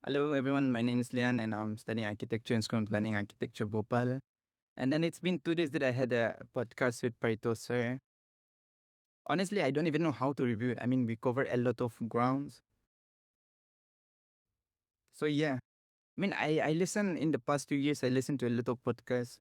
Hello everyone, my name is Lian and I'm studying architecture and school planning architecture Bhopal. And then it's been 2 days that I had a podcast with Paritosh sir. Honestly, I don't even know how to review it. I mean, we covered a lot of grounds. So yeah, I listened in the past 2 years, I listened to a lot of podcasts.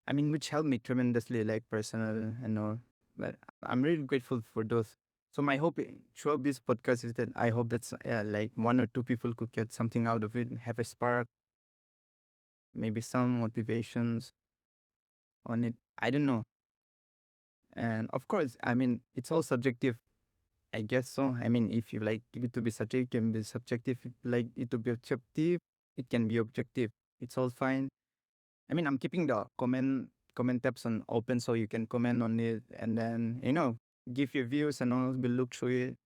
I mean, which helped me tremendously, like personal and all. But I'm really grateful for those. So my hope throughout this podcast is that I hope that's like one or two people could get something out of it, have a spark, maybe some motivations on it. I don't know. And of course, I mean, it's all subjective. I guess so. I mean, if you like it to be subjective, it can be subjective. If you like it to be objective, it can be objective. It's all fine. I mean, I'm keeping the comment tabs on open so you can comment on it and then give your views and all. We'll look through it.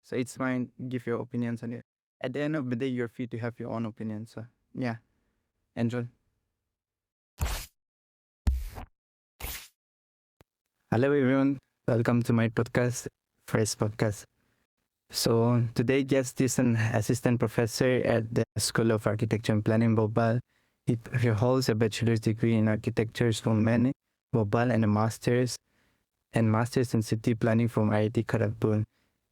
So it's fine. Give your opinions on it. At the end of the day, you're free to have your own opinion. So yeah, enjoy. Hello everyone. Welcome to my podcast, first podcast. So today, guest is an assistant professor at the School of Architecture and Planning, Bhopal. He holds a bachelor's degree in architecture from MANIT, Bhopal, and a master's in city planning from IIT Kharagpur.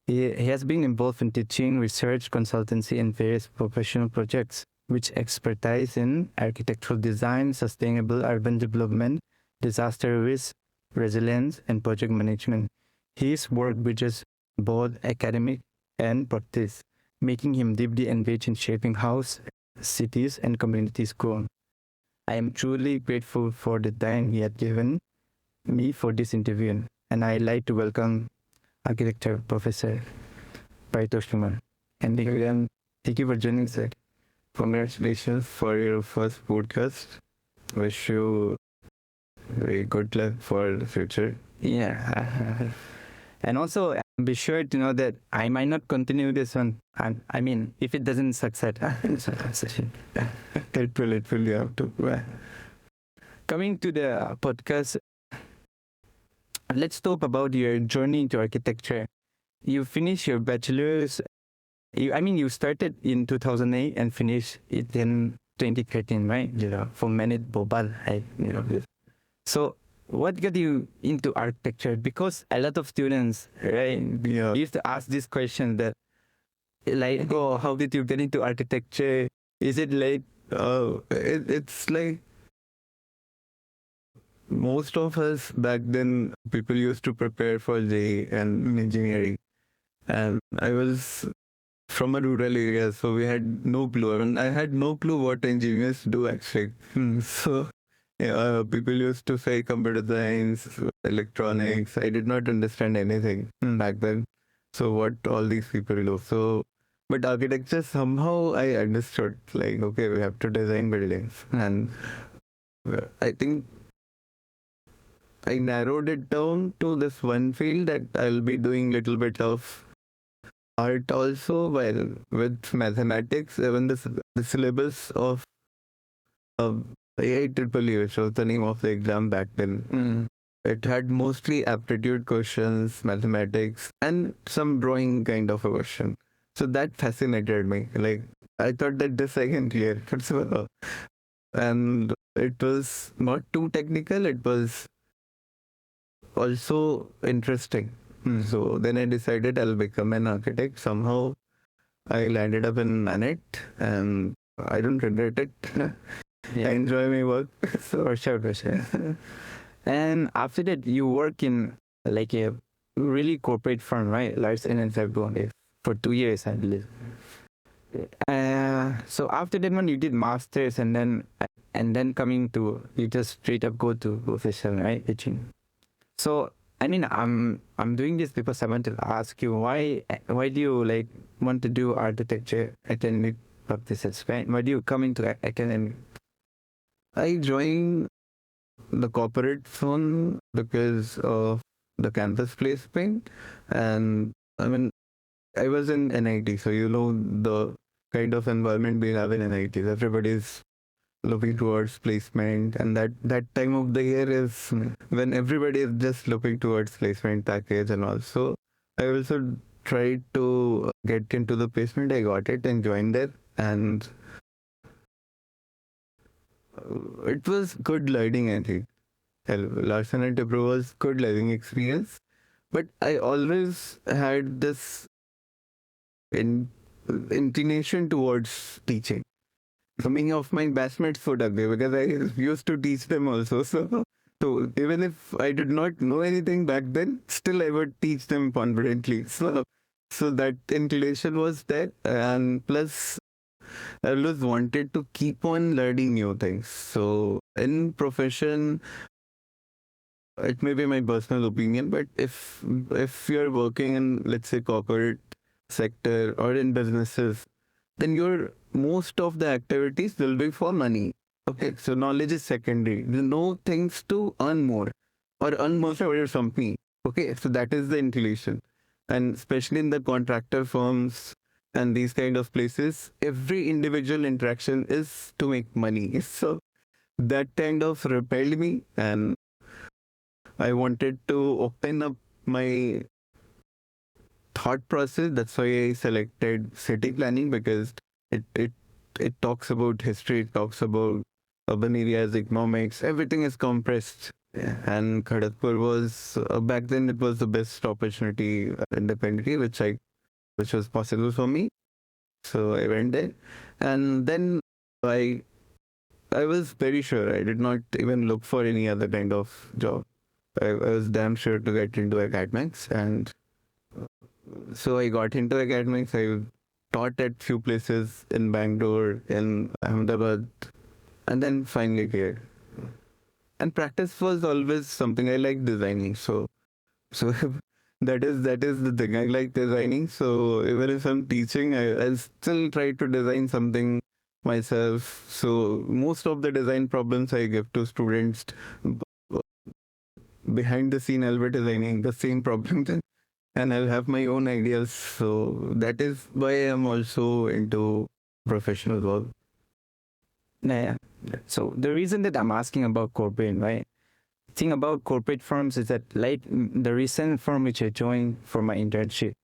He has been involved in teaching, research, consultancy, and various professional projects, which expertise in architectural design, sustainable urban development, disaster risk, resilience, and project management. His work bridges both academic and practice, making him deeply engaged in shaping how cities and communities grow. I am truly grateful for the time he had given me for this interview, and I'd like to welcome architecture professor Paritosh Kumar. And thank you for joining, sir. Congratulations for your first podcast. Wish you very good luck for the future. Yeah. And also, be sure to know that I might not continue this one. I mean, if it doesn't succeed, it will, you have to. Coming to the podcast, let's talk about your journey into architecture. You finished your bachelor's. You started in 2008 and finished it in 2013, right? From MANIT Bhopal. So, what got you into architecture? Because a lot of students, right, used to ask this question that, like, oh, how did you get into architecture? Is it like, it's like most of us back then, people used to prepare for J and engineering. And I was from a rural area, so we had no clue. I mean, I had no clue what engineers do actually. So yeah, people used to say computer science, electronics. I did not understand anything back then. So what all these people do. So, but architecture somehow I understood. Like, okay, we have to design buildings, and I think I narrowed it down to this one field that I'll be doing little bit of art also. Well, with mathematics, even the syllabus of IIT, which was the name of the exam back then. It had mostly aptitude questions, mathematics, and some drawing kind of a question. So that fascinated me. Like, I thought that this I can clear. So, and it was not too technical. It was also interesting. So then I decided I'll become an architect. Somehow I landed up in MANIT, and I don't regret it. I enjoy my work. So, for sure. And after that, you work in like a really corporate firm, right? Larsen and Toubro for 2 years, I believe. So after that one, you did masters, and then coming to you just straight up go to professional, right? Teaching. So I mean, I'm doing this because I want to ask you why do you like want to do architecture academic practices, right? Why do you come into academic? I joined the corporate firm because of the campus placement, and I mean, I was in NIT, so you know the kind of environment we have in NIT. Everybody's looking towards placement, and that time of the year is when everybody is just looking towards placement package. And also I also tried to get into the placement. I got it and joined there, And it was good learning, I think. Larson and Tibro was good learning experience. But I always had this in, inclination towards teaching. So many of my batchmates would agree because I used to teach them also. So even if I did not know anything back then, still I would teach them confidently. So that inclination was there, and plus I always wanted to keep on learning new things. So in profession, it may be my personal opinion, but if you're working in, let's say, corporate sector or in businesses, then your most of the activities will be for money. Okay, so knowledge is secondary. You know things to earn more or earn more for your company. Okay, so that is the inclination. And especially in the contractor firms and these kind of places, every individual interaction is to make money. So that kind of repelled me, and I wanted to open up my thought process. That's why I selected city planning, because it it it talks about history, it talks about urban areas, economics, everything is compressed. Yeah. And Kharagpur was back then it was the best opportunity independently, which was possible for me. So I went there, and then I I was very sure I did not even look for any other kind of job. I was damn sure to get into academics, and so I got into academics. I taught at few places in Bangalore, in Ahmedabad, and then finally here. And practice was always something I like designing. So that is the thing. I like designing. So even if I'm teaching, I'll still try to design something myself. So most of the design problems I give to students behind the scene, I'll be designing the same problem and I'll have my own ideas. So that is why I'm also into professional work. Yeah. So the reason that I'm asking about corporate, right? Thing about corporate firms is that like the recent firm which I joined for my internship.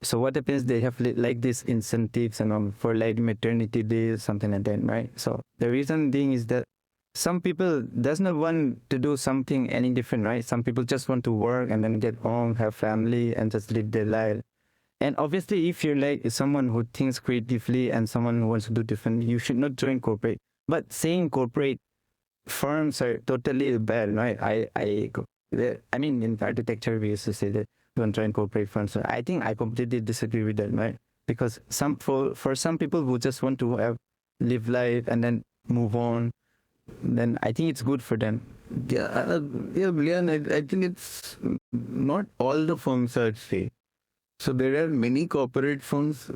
So what happens? They have like these incentives and for like maternity days, something like that, right? So the reason being is that some people does not want to do something any different, right? Some people just want to work and then get home, have family, and just live their life. And obviously, if you're like someone who thinks creatively and someone who wants to do different, you should not join corporate. But saying corporate firms are totally bad, right? I mean, in architecture, we used to say that don't join corporate firms. So I think I completely disagree with that, right? Because for some people who just want to live life and then move on, then I think it's good for them. Yeah, I think it's not all the firms are safe. So there are many corporate firms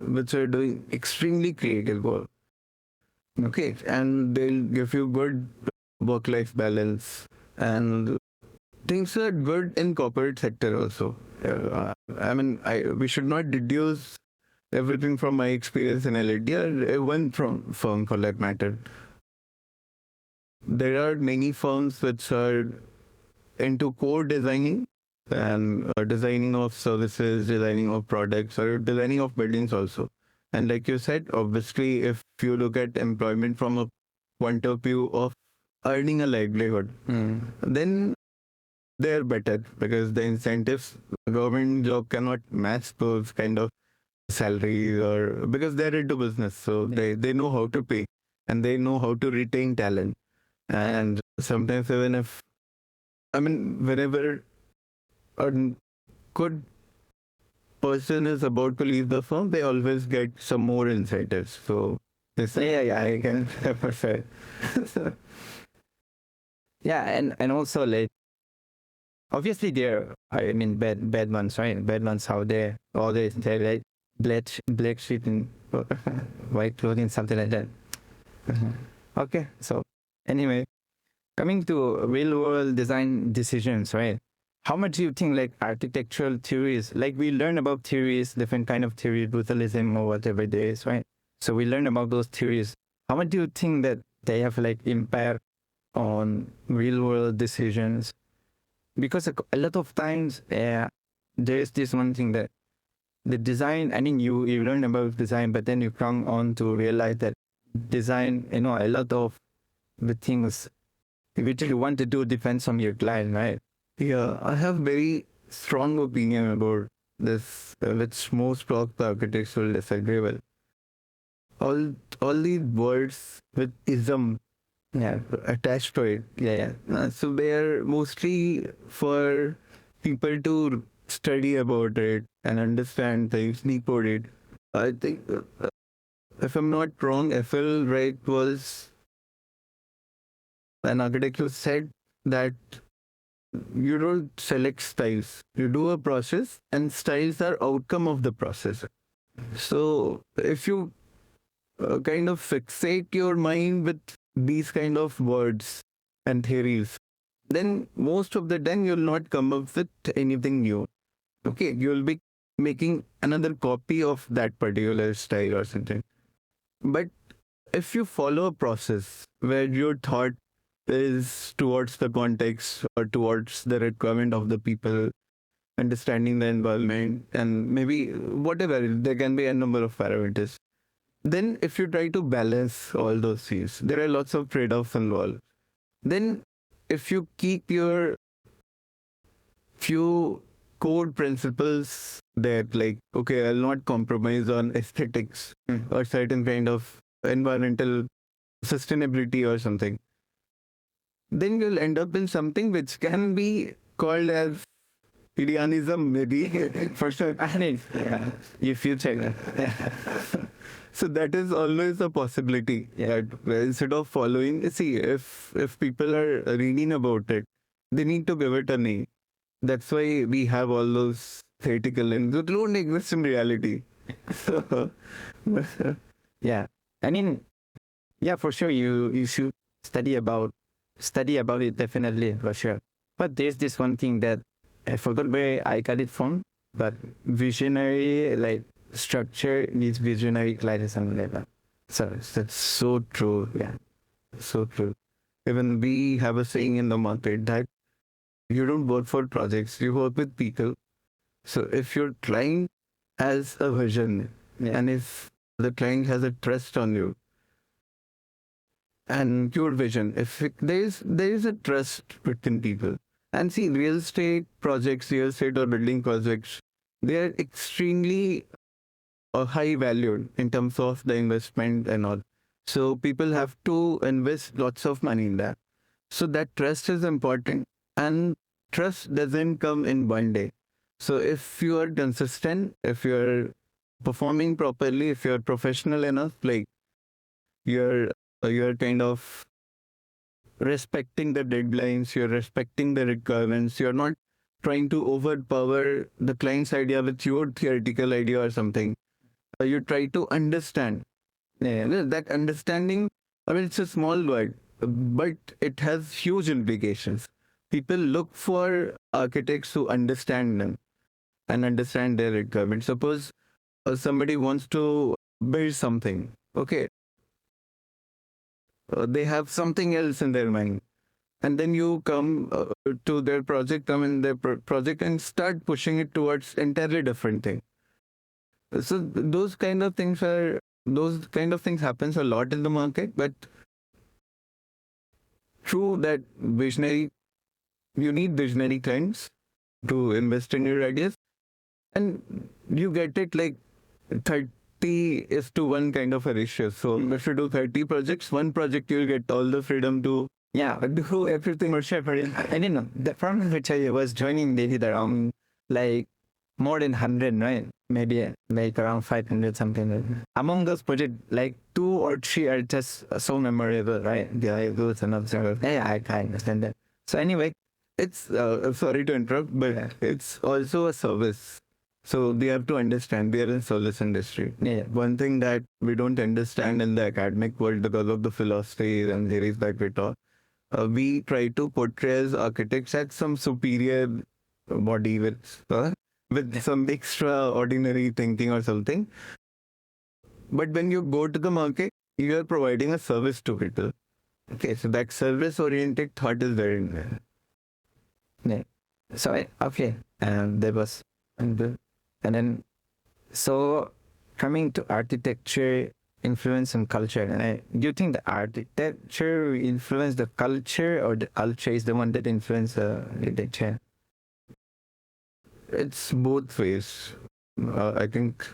which are doing extremely creative work. Okay, and they'll give you good work-life balance, and things are good in corporate sector also. I mean, we should not deduce everything from my experience in LAD or one from firm for that matter. There are many firms which are into core designing and designing of services, designing of products, or designing of buildings also. And like you said, obviously, if you look at employment from a point of view of earning a livelihood, then they're better because the incentives, government job cannot match those kind of salaries, or because they're into business, so they know how to pay and they know how to retain talent. And sometimes even if, I mean, whenever a good person is about to leave the firm, they always get some more incentives. So they say, yeah, I can prefer. Yeah, and also like obviously there are, I mean bad ones, right? Bad ones out there, all they like black sheep and white clothing, something like that. Okay, so anyway, coming to real world design decisions, right? How much do you think like architectural theories, like we learn about theories, different kind of theory, brutalism or whatever it is, right? So we learn about those theories. How much do you think that they have like impact on real world decisions? Because a lot of times there's this one thing that the design, I mean, you learn about design, but then you come on to realize that design, a lot of the things which you want to do depends on your client, right? Yeah, I have very strong opinion about this, which most block architects will disagree with. All these words with ism, yeah, attached to it. Yeah, yeah. So they are mostly for people to study about it and understand things, decode it. I think, if I'm not wrong, FL Wright was an architect who said that you don't select styles. You do a process, and styles are outcome of the process. So if you kind of fixate your mind with these kind of words and theories, then most of the time you'll not come up with anything new. Okay, you'll be making another copy of that particular style or something. But if you follow a process where your thought is towards the context or towards the requirement of the people, understanding the environment, and maybe whatever, there can be a number of parameters. Then, if you try to balance all those things, there are lots of trade offs involved. Then, if you keep your few core principles that, like, okay, I'll not compromise on aesthetics or certain kind of environmental sustainability or something, then you'll end up in something which can be called as idealism, maybe. For sure. Yeah. If you check that. So that is always a possibility. Yeah. That instead of following, see, if people are reading about it, they need to give it a name. That's why we have all those theoretical names that don't exist in reality. So, yeah. I mean, yeah, for sure. You should study about it, definitely, for sure. But there's this one thing that I forgot where I got it from, but visionary, like, structure needs visionary client or something like that. So that's so true. Yeah, so true. Even we have a saying in the market that you don't work for projects, you work with people. So if your client has a vision, and if the client has a trust on you, and your vision, if there is a trust between people. And see, real estate projects, real estate or building projects, they are extremely high valued in terms of the investment and all. So people have to invest lots of money in that. So that trust is important, and trust doesn't come in one day. So if you are consistent, if you are performing properly, if you are professional enough, like, you're kind of respecting the deadlines, you're respecting the requirements, you're not trying to overpower the client's idea with your theoretical idea or something. You try to understand. Yeah, that understanding, I mean, it's a small word, but it has huge implications. People look for architects who understand them and understand their requirements. Suppose somebody wants to build something, okay, they have something else in their mind, and then you come to their project, their project, and start pushing it towards entirely different thing. So those kind of things happens a lot in the market. But true that visionary, you need visionary clients to invest in your ideas, and you get it like 30:1 kind of a ratio. So if you do 30 projects, one project you'll get all the freedom to, yeah, do everything. For sure. I didn't know. The firm in which I was joining, they did around, like, more than 100, right? Maybe like around 500 something. Like that. Among those projects, like 2 or 3 are just so memorable, right? Yeah, those and other. Yeah, I understand that. So anyway, it's sorry to interrupt, but it's also a service. So they have to understand we are in service industry. Yeah. One thing that we don't understand in the academic world because of the philosophy and theories that we taught, we try to portray as architects as some superior body with some extraordinary thinking or something. But when you go to the market, you are providing a service to people. Okay, so that service-oriented thought is very important. Yeah. So okay, and there was, and then So, coming to architecture, influence and culture, and do you think the architecture influence the culture, or the culture is the one that influence the architecture? It's both ways. I think,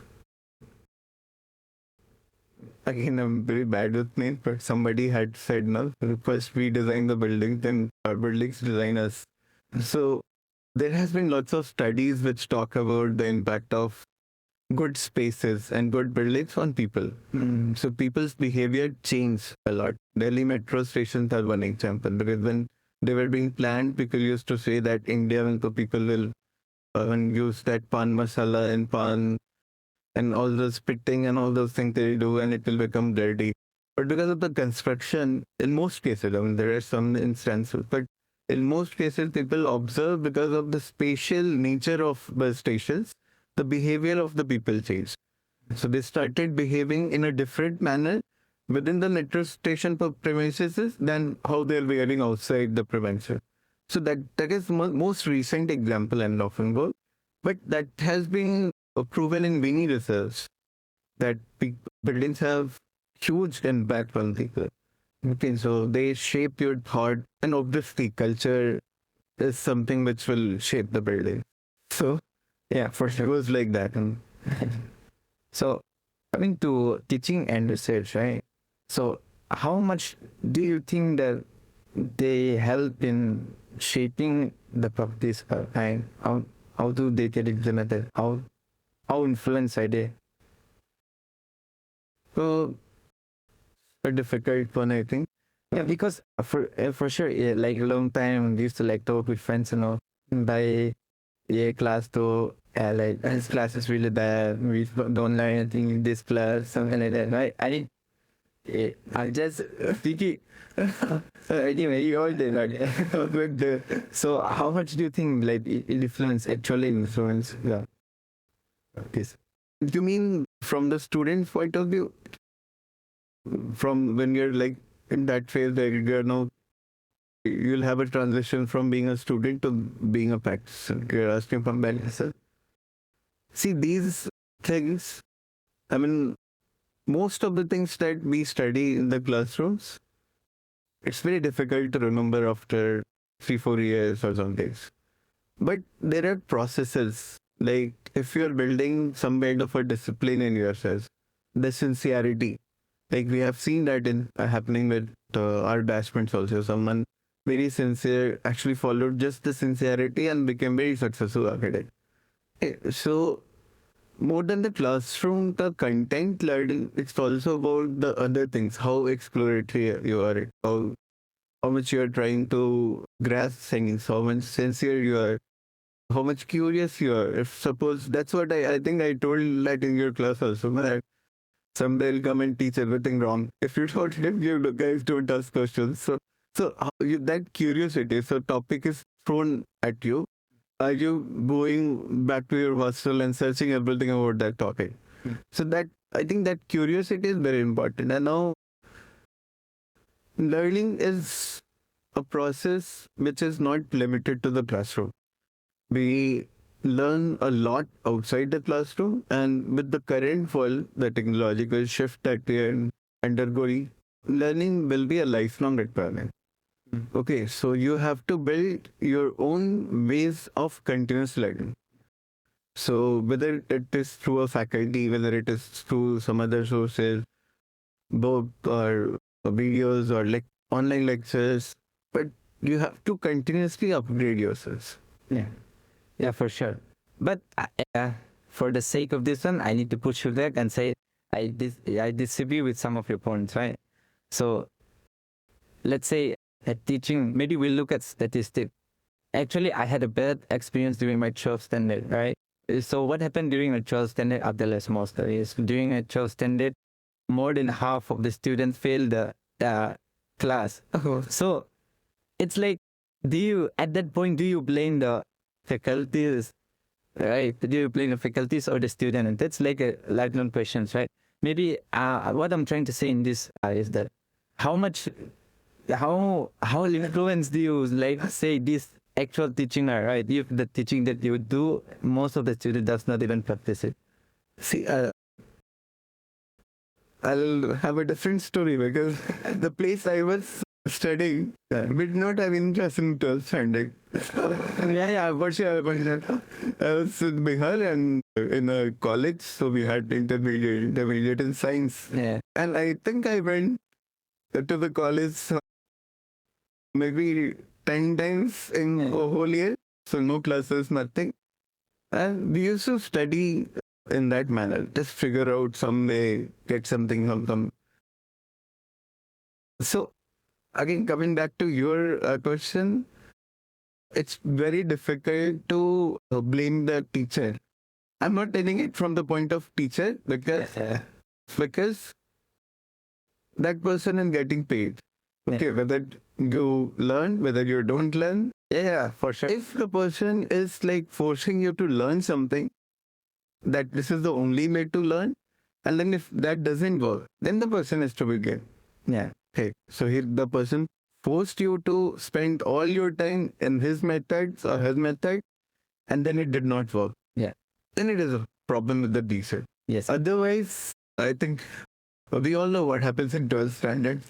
again, I'm very bad with names, but somebody had said, no, first we design the building, then our buildings design us. So there has been lots of studies which talk about the impact of good spaces and good buildings on people. So people's behavior changed a lot. Delhi metro stations are one example, because when they were being planned, people used to say that India and the people will use that pan masala and pan and all the spitting and all those things they do, and it will become dirty. But because of the construction, in most cases, I mean, there are some instances, but in most cases, people observe because of the spatial nature of the stations, the behavior of the people changed. So they started behaving in a different manner within the metro station premises than how they're wearing outside the premises. So that is most recent example and often go, but that has been proven in many research that buildings have huge impact on people. Okay, so they shape your thought, and obviously culture is something which will shape the building. So Yeah, for it sure. goes like that. And So, coming to teaching and research, right? So, how much do you think that they help in shaping the practice, and how do they get implemented? How influenced are they? so a difficult one, I think. Yeah, because for sure, yeah, like a long time we used to like talk with friends, by class to like his class is really bad. We don't learn anything in this class, something like that, right? I just thinking. Anyway, you all did, right? So, how much do you think like influence actually influence? Yeah, this. You mean from the student's point of view, from when you're like in that phase where you're now, you'll have a transition from being a student to being a practitioner. You're asking from that. See, these things, I mean, most of the things that we study in the classrooms, it's very difficult to remember after 3, 4 years or something. But there are processes, like if you're building some kind of a discipline in yourself, the sincerity, like we have seen that in happening with our batchmates also. Someone very sincere actually followed just the sincerity and became very successful architect. So more than the classroom, the content learning, it's also about the other things, how exploratory you are, how much you are trying to grasp things, how much sincere you are, how much curious you are. If suppose that's what I think I told that in your class also, that someday will come and teach everything wrong. If you don't, if you guys don't ask questions. So how that curiosity, so topic is thrown at you. Are you going back to your hostel and searching everything about that topic? So that, I think that curiosity is very important. And now learning is a process which is not limited to the classroom. We learn a lot outside the classroom, and with the current world, the technological shift that we are undergoing, learning will be a lifelong requirement. Okay, so you have to build your own ways of continuous learning. So whether it is through a faculty, whether it is through some other sources, book or videos or like online lectures, but you have to continuously upgrade yourself. Yeah, yeah, for sure. But for the sake of this one, I need to push you back and say I disagree with some of your points, right? So let's say at teaching, maybe we'll look at statistics. Actually, I had a bad experience during my 12th standard, right? So what happened during my 12th standard after last semester is during my 12th standard, more than half of the students failed the class. So it's like, at that point, do you blame the faculties, right? Do you blame the faculties or the student? And that's like a lifelong question, right? Maybe what I'm trying to say in this is that how much, how influence do you like say this actual teaching, right? If the teaching that you do, most of the student does not even practice it. See, I'll have a different story because the place I was studying, we did not have interest in 12th standard. Yeah, for sure. I was in Bihar and in a college, so we had intermediate in science. Yeah. And I think I went to the college maybe 10 times in a whole year. So no classes, nothing. And we used to study in that manner, just figure out some way, get something from some. So again, coming back to your question, it's very difficult to blame the teacher. I'm not telling it from the point of teacher because that person is getting paid. Okay, whether you learn, whether you don't learn. Yeah, for sure. If the person is like forcing you to learn something, that this is the only way to learn, and then if that doesn't work, then the person is to be good. Yeah. Okay. So here the person forced you to spend all your time in his methods or his method, and then it did not work. Yeah. Then it is a problem with the teacher. Yes. Otherwise, I think we all know what happens in 12th standard.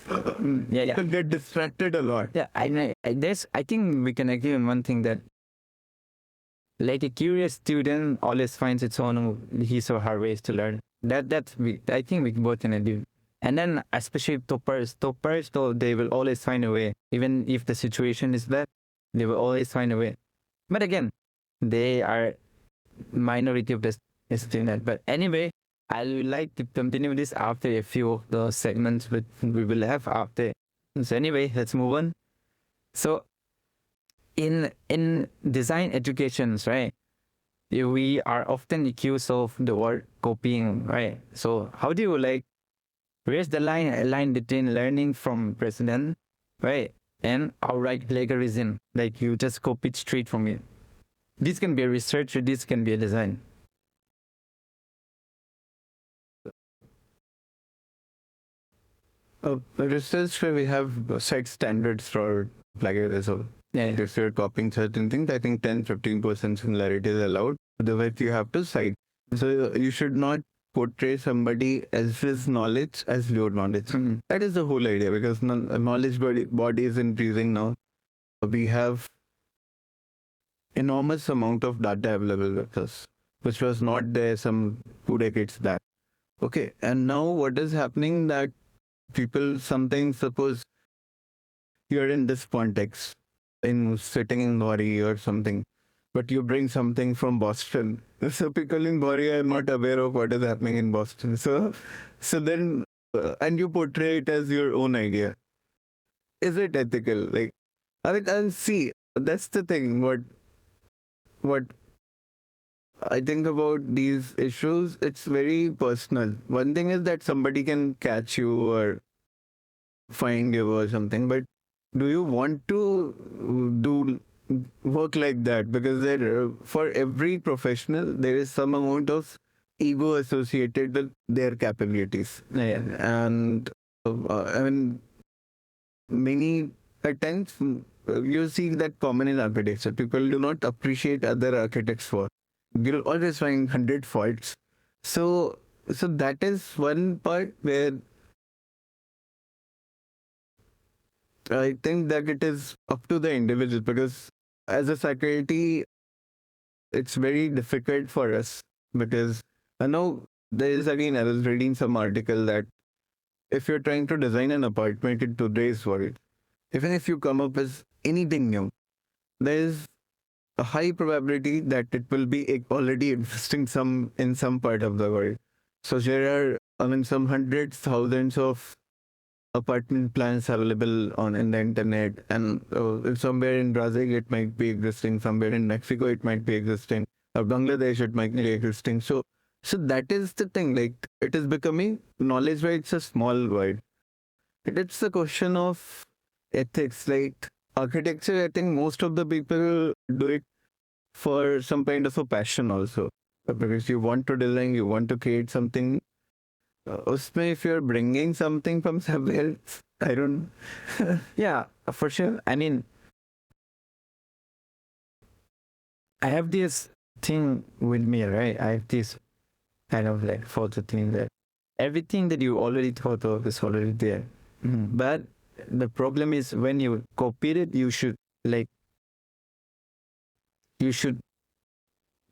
Yeah. People get distracted a lot. Yeah, I know. I think we can agree on one thing that like a curious student always finds its own his or her ways to learn. I think we both can agree. And then especially toppers, though they will always find a way. Even if the situation is bad, they will always find a way. But again, they are minority of the student. But anyway, I would like to continue this after a few of the segments we will have after. So anyway, let's move on. So in design educations, right? We are often accused of the word copying, right? So how do you like where's the line between learning from precedent, right, and outright plagiarism? Like you just copied straight from it. This can be a research, or this can be a design. Research where we have set standards for plagiarism. Yeah. If you're copying certain things, I think 10-15% similarity is allowed. Otherwise, you have to cite. So you should not portray somebody else's knowledge as your knowledge. Mm-hmm. That is the whole idea because knowledge body is increasing now. We have enormous amount of data available with us, which was not there some 2 decades back. Okay, and now what is happening that people sometimes suppose you're in this context, in sitting in Bori or something, but you bring something from Boston. So people in Bori are not aware of what is happening in Boston. So then, and you portray it as your own idea. Is it ethical? Like, I mean, and see, that's the thing. What I think about these issues, it's very personal. One thing is that somebody can catch you or find you or something, but do you want to do work like that? Because there, for every professional, there is some amount of ego associated with their capabilities. Yeah. And I mean, many times you see that common in architecture. People do not appreciate other architects' work. You'll always find 100 faults. So that is one part where I think that it is up to the individual because as a faculty, it's very difficult for us because I know there is again, I was reading some article that if you're trying to design an apartment in today's world, even if you come up with anything new, there is a high probability that it will be already existing in some part of the world. So there are, I mean, some hundreds, thousands of apartment plans available on in the internet, and somewhere in Brazil it might be existing, somewhere in Mexico it might be existing, or Bangladesh it might be existing. So that is the thing. Like it is becoming knowledge where it's a small world. It's a question of ethics. Like architecture, I think most of the people do it for some kind of a passion also, because you want to design, you want to create something. Usme, if you're bringing something from somewhere else, I don't. Yeah, for sure. I mean, I have this thing with me, right? I have this kind of like false thing that everything that you already thought of is already there. But the problem is when you copied it, you should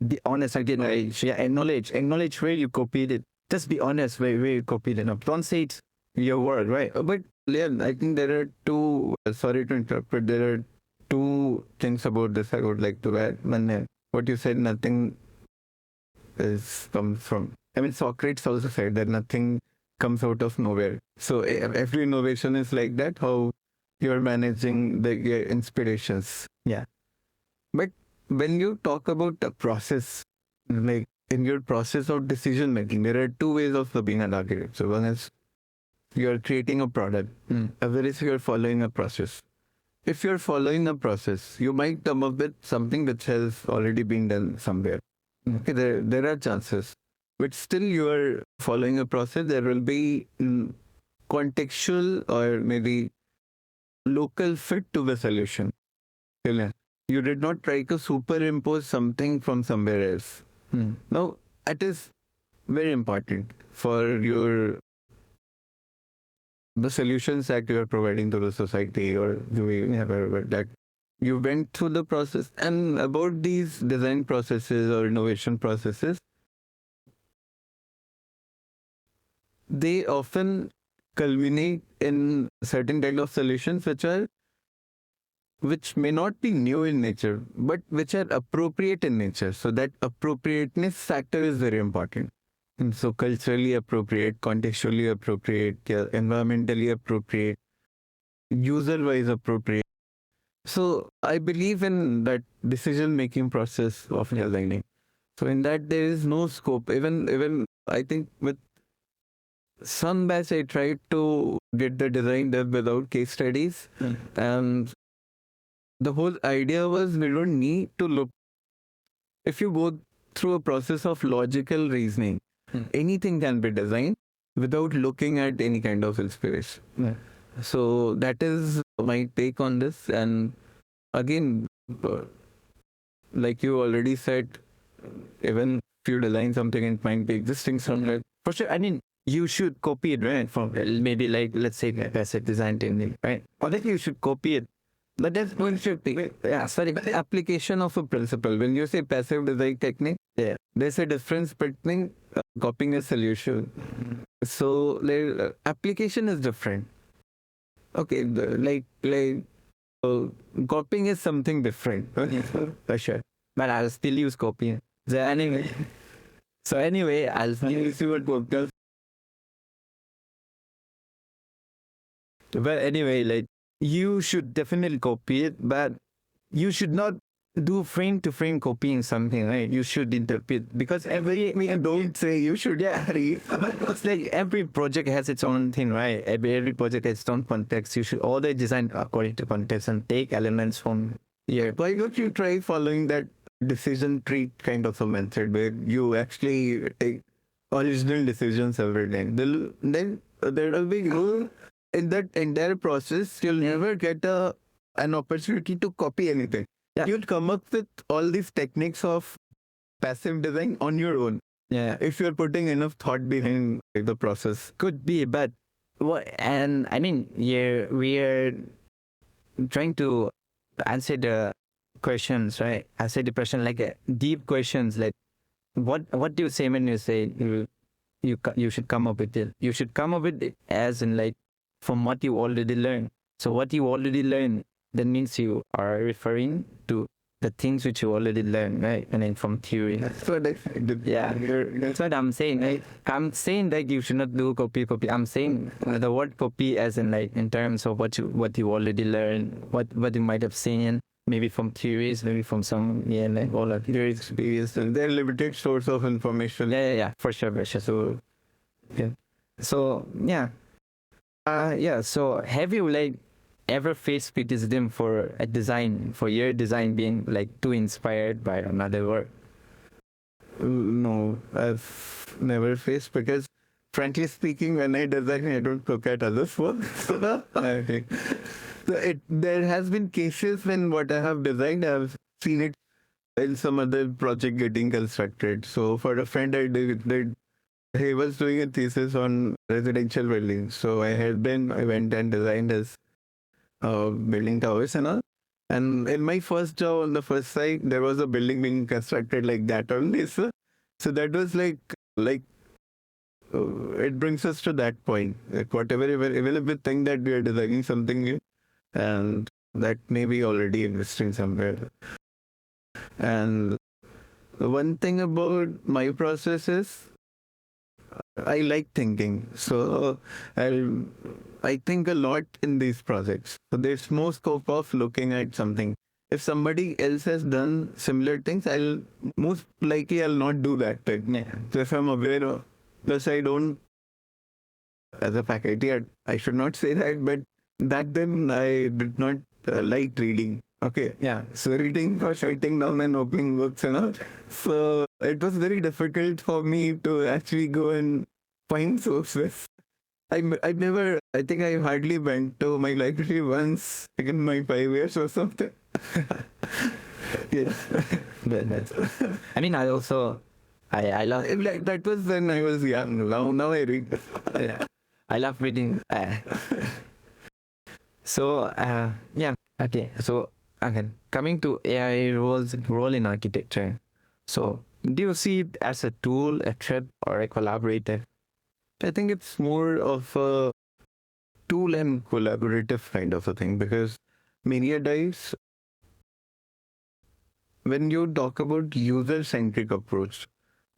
be honest again. Like, yeah, acknowledge where you copied it. Just be honest where you copied it. Now, don't say it's your work, right? But yeah, I think there are two. Sorry to interrupt, but there are two things about this I would like to add. One, what you said, nothing is comes from. I mean, Socrates also said that nothing comes out of nowhere. So every innovation is like that. How you're managing the your inspirations. Yeah. But when you talk about the process, like in your process of decision making, there are two ways of being an architect. So one is you're creating a product. Other is you're following a process. If you're following a process, you might come up with something which has already been done somewhere. Okay, there are chances. But still you are following a process, there will be contextual or maybe local fit to the solution. You did not try to superimpose something from somewhere else. Now, it is very important for the solutions that you are providing to the society or whatever that you went through the process. And about these design processes or innovation processes, they often culminate in certain kind of solutions which may not be new in nature, but which are appropriate in nature. So that appropriateness factor is very important. And so culturally appropriate, contextually appropriate, environmentally appropriate, user-wise appropriate. So I believe in that decision-making process of designing. So in that there is no scope. Even I think with some batch I tried to get the design done without case studies, and the whole idea was we don't need to look. If you go through a process of logical reasoning, anything can be designed without looking at any kind of inspiration. So that is my take on this. And again, like you already said, even if you design something, it might be existing somewhere. For sure, I mean, you should copy it, right? From maybe like, let's say, passive design technique, right? Or that you should copy it. But that's one should be, yeah, sorry, but the application of a principle. When you say passive design technique, yeah, there's a difference between copying a solution. So, application is different. Okay, copying is something different. For sure. But I'll still use copying. So anyway, I'll still use your podcast. But anyway, like, you should definitely copy it, but you should not do frame to frame copying something, right? You should interpret, because don't say you should. Yeah, it's like every project has its own thing, right? Every project has its own context. You should always design according to context and take elements from here. Why don't you try following that decision tree kind of a method where you actually take original decisions every day? Then there will be no, in that entire process, you'll never get an opportunity to copy anything. Yeah. You'll come up with all these techniques of passive design on your own. Yeah. If you're putting enough thought behind the process. Could be, but and I mean, yeah, we are trying to answer the questions, right? Answer the question like deep questions, like what do you say when you say you should come up with it? You should come up with it as in like from what you already learned. So what you already learned, that means you are referring to the things which you already learned, right? And then from theory. That's what that's what I'm saying. Right? I'm saying that you should not do copy. I'm saying the word copy as in like in terms of what you already learned, what you might have seen, maybe from theories, maybe from some like all of your experience. They're limited source of information. Yeah, for sure. So So have you like ever faced criticism for a design, for your design being like too inspired by another work? No, I've never faced, because frankly speaking, when I design, I don't look at others' work. There has been cases when what I have designed, I've seen it in some other project getting constructed. So for a friend, I did he was doing a thesis on residential buildings. So I went and designed his building towers and all. And in my first job on the first site, there was a building being constructed like that only. So that was like it brings us to that point. Like whatever, even if we think that we are designing something new, and that may be already existing somewhere. And one thing about my process is I like thinking. So I think a lot in these projects. So there's more scope of looking at something. If somebody else has done similar things, I'll most likely I'll not do that thing. Yeah. So if I'm aware of, plus I don't, as a faculty, I should not say that, but back then I did not like reading. Okay. Yeah. So reading for writing down and opening books and all. So it was very difficult for me to actually go and find sources. I never, I think I hardly went to my library once in my 5 years or something. Yes. I mean, I love Like, that was when I was young. Now I read. yeah, I love reading. Yeah, okay. So again, coming to AI role in architecture. So do you see it as a tool, a threat, or a collaborator? I think it's more of a tool and collaborative kind of a thing because many a times when you talk about user-centric approach,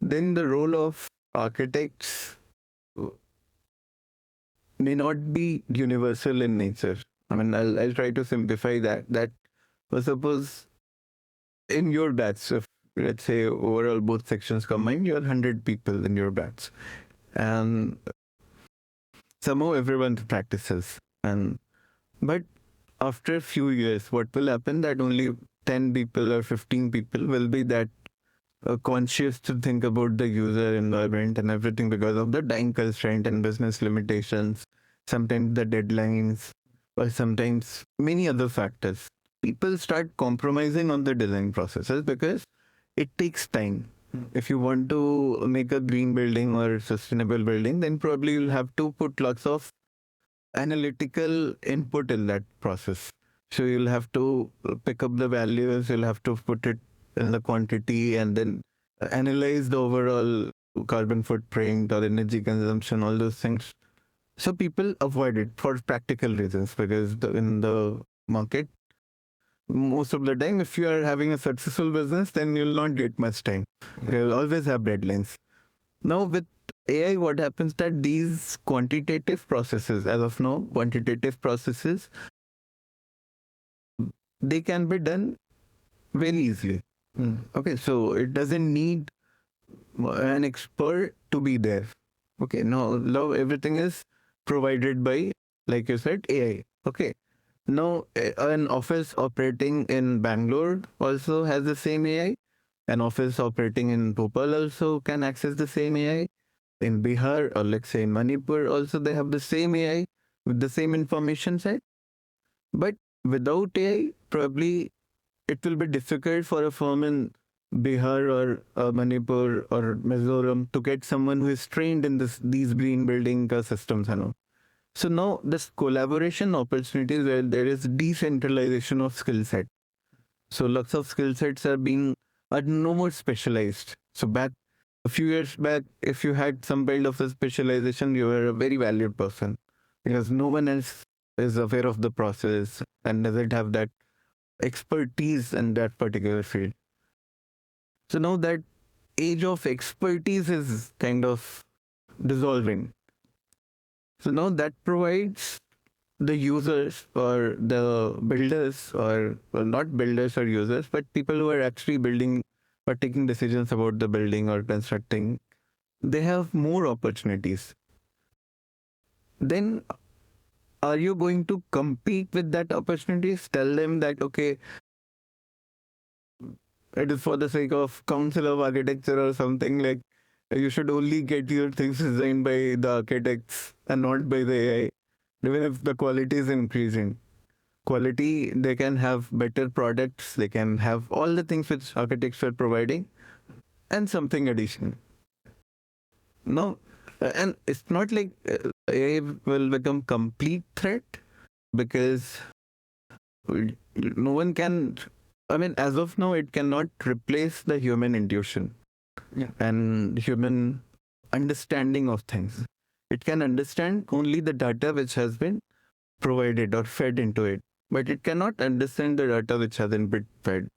then the role of architects may not be universal in nature. I mean, I'll try to simplify that. Suppose in your batch, if let's say overall both sections combined, you're 100 people in your batch, and somehow everyone practices. And but after a few years, what will happen that only 10 people or 15 people will be that conscious to think about the user environment and everything because of the time constraint and business limitations, sometimes the deadlines, or sometimes many other factors. People start compromising on the design processes because it takes time. If you want to make a green building or sustainable building, then probably you'll have to put lots of analytical input in that process. So you'll have to pick up the values, you'll have to put it in the quantity, and then analyze the overall carbon footprint or energy consumption, all those things. So people avoid it for practical reasons because in the market, most of the time, if you are having a successful business, then you'll not get much time. You'll always have deadlines. Now with AI, what happens that these quantitative processes, as of now, quantitative processes, they can be done very easily. Okay, so it doesn't need an expert to be there. Okay, now everything is provided by, like you said, AI. Okay, now an office operating in Bangalore also has the same AI. An office operating in Bhopal also can access the same AI. In Bihar or let's say in Manipur also they have the same AI with the same information set. But without AI, probably it will be difficult for a firm in Bihar or Manipur or Mizoram to get someone who is trained in these green building systems and all. So now this collaboration opportunities where there is decentralization of skill set. So lots of skill sets are no more specialized. So back a few years back, if you had some kind of a specialization, you were a very valued person because no one else is aware of the process and doesn't have that expertise in that particular field. So now that age of expertise is kind of dissolving. So now that provides the users or the builders or well, not builders or users, but people who are actually building or taking decisions about the building or constructing, they have more opportunities. Then are you going to compete with that opportunities? Tell them that, okay, it is for the sake of Council of Architecture or something like you should only get your things designed by the architects and not by the AI. Even if the quality is increasing. Quality, they can have better products, they can have all the things which architects are providing and something additional. No, and it's not like AI will become complete threat because no one can. I mean, as of now, it cannot replace the human intuition and human understanding of things. It can understand only the data which has been provided or fed into it, but it cannot understand the data which hasn't been fed.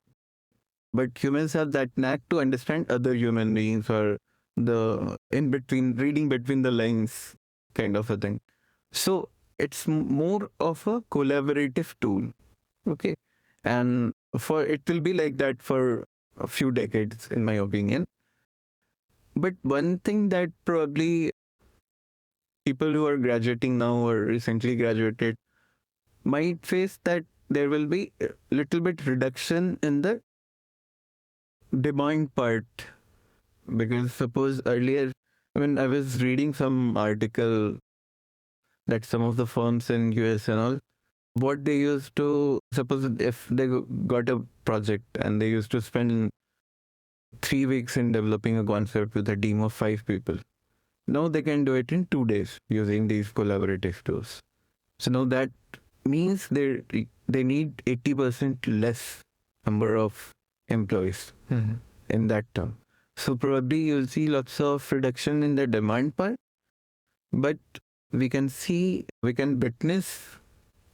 But humans have that knack to understand other human beings or the in between, reading between the lines kind of a thing. So it's more of a collaborative tool. Okay. And for it will be like that for a few decades, in my opinion. But one thing that probably people who are graduating now or recently graduated might face that there will be a little bit reduction in the demand part. Because suppose earlier, when I was reading some article that some of the firms in US and all, what they used to, suppose if they got a project and they used to spend 3 weeks in developing a concept with a team of 5 people. Now they can do it in 2 days using these collaborative tools. So now that means they need 80% less number of employees in that term. So probably you'll see lots of reduction in the demand part, but we can witness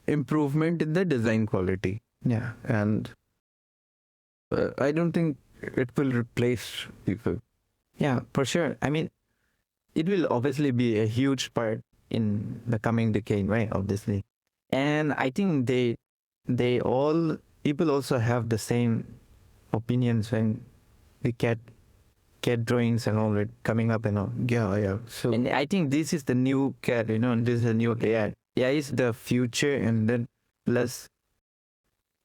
improvement in the design quality. Yeah. And I don't think it will replace people. Yeah, for sure. I mean, it will obviously be a huge part in the coming decade, right? Obviously. And I think they all people also have the same opinions when we get drawings and all that coming up and all. Yeah. So And I think this is the new cat, this is the new AI. AI is the future, and then plus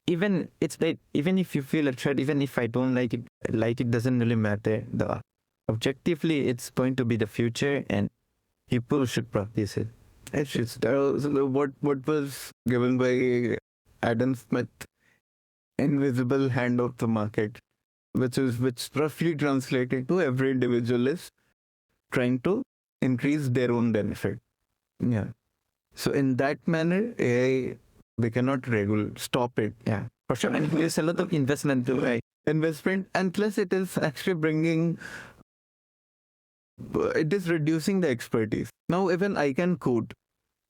even it's like even if you feel a threat, even if I don't like it doesn't really matter. The objectively it's going to be the future and people should practice it. it's what was given by Adam Smith, invisible hand of the market, which roughly translated to every individual is trying to increase their own benefit. Yeah. So in that manner, AI we cannot stop it. Yeah, for sure. And there's a lot of investment too, right? Investment, and plus it is actually it is reducing the expertise. Now even I can code.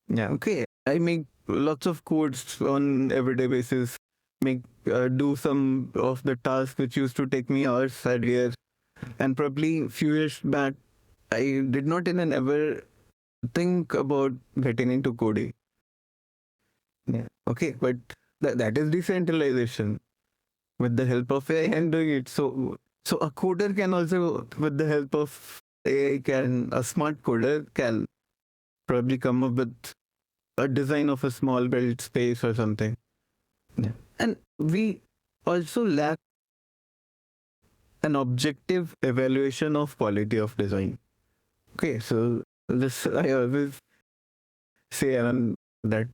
Yeah. Okay, I make lots of codes on everyday basis. Do some of the tasks which used to take me hours earlier, and probably a few years back, I did not even ever think about getting into coding. Yeah. Okay, but that is decentralization with the help of AI and doing it. So a coder can also, with the help of AI, a smart coder can probably come up with a design of a small build space or something. Yeah. And we also lack an objective evaluation of quality of design. Okay, so this I always say that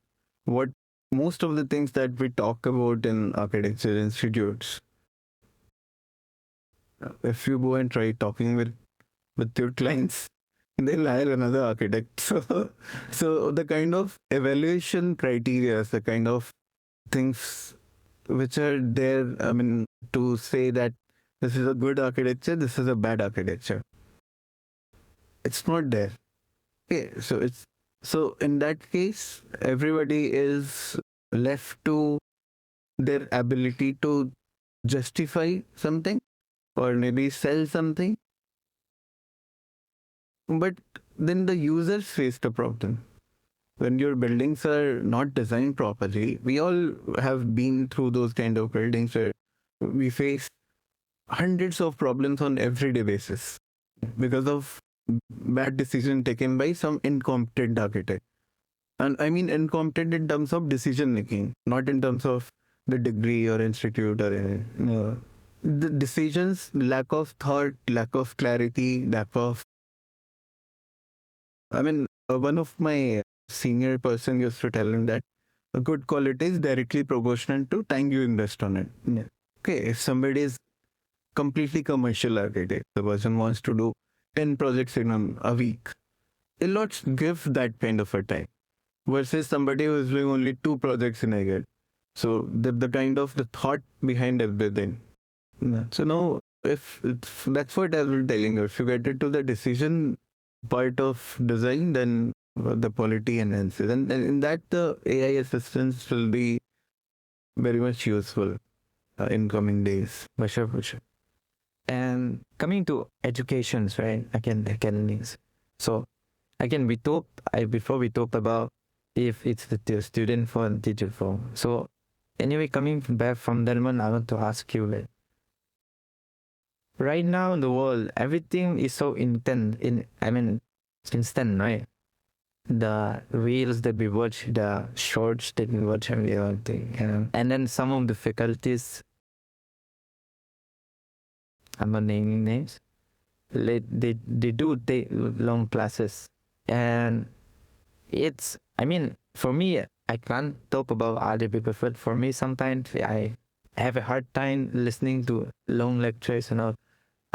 what most of the things that we talk about in architecture institutes, if you go and try talking with your clients, they'll hire another architect. So the kind of evaluation criteria, the kind of things which are there, I mean, to say that this is a good architecture, this is a bad architecture. It's not there. Okay, so in that case, everybody is left to their ability to justify something or maybe sell something. But then the users face the problem. When your buildings are not designed properly, we all have been through those kind of buildings where we face hundreds of problems on everyday basis because of bad decision taken by some incompetent architect. And I mean incompetent in terms of decision making, not in terms of the degree or institute or anything. No. The decisions, lack of thought, lack of clarity, lack of. I mean, one of my senior person used to tell him that a good quality is directly proportional to time you invest on it. Yeah. Okay, if somebody is completely commercial architect, the person wants to do 10 projects in a week. A lot give that kind of a time versus somebody who is doing only 2 projects in a year. So the kind of the thought behind everything. Yeah. So now, if it's, that's what I was telling you, if you get into the decision part of design, then the quality enhances. And in that, the AI assistance will be very much useful in coming days. For sure, for sure. And coming to educations, right? Again, academics. So again, before we talked about if it's the student for and teacher for. So anyway, coming back from that one, I want to ask you, like, right now in the world, everything is so intense. It's instant, right? The reels that we watch, the shorts that we watch, and everything, and then some of the faculties, I'm not naming names, they do take long classes, and for me, I can't talk about other people, but for me, sometimes I have a hard time listening to long lectures and all.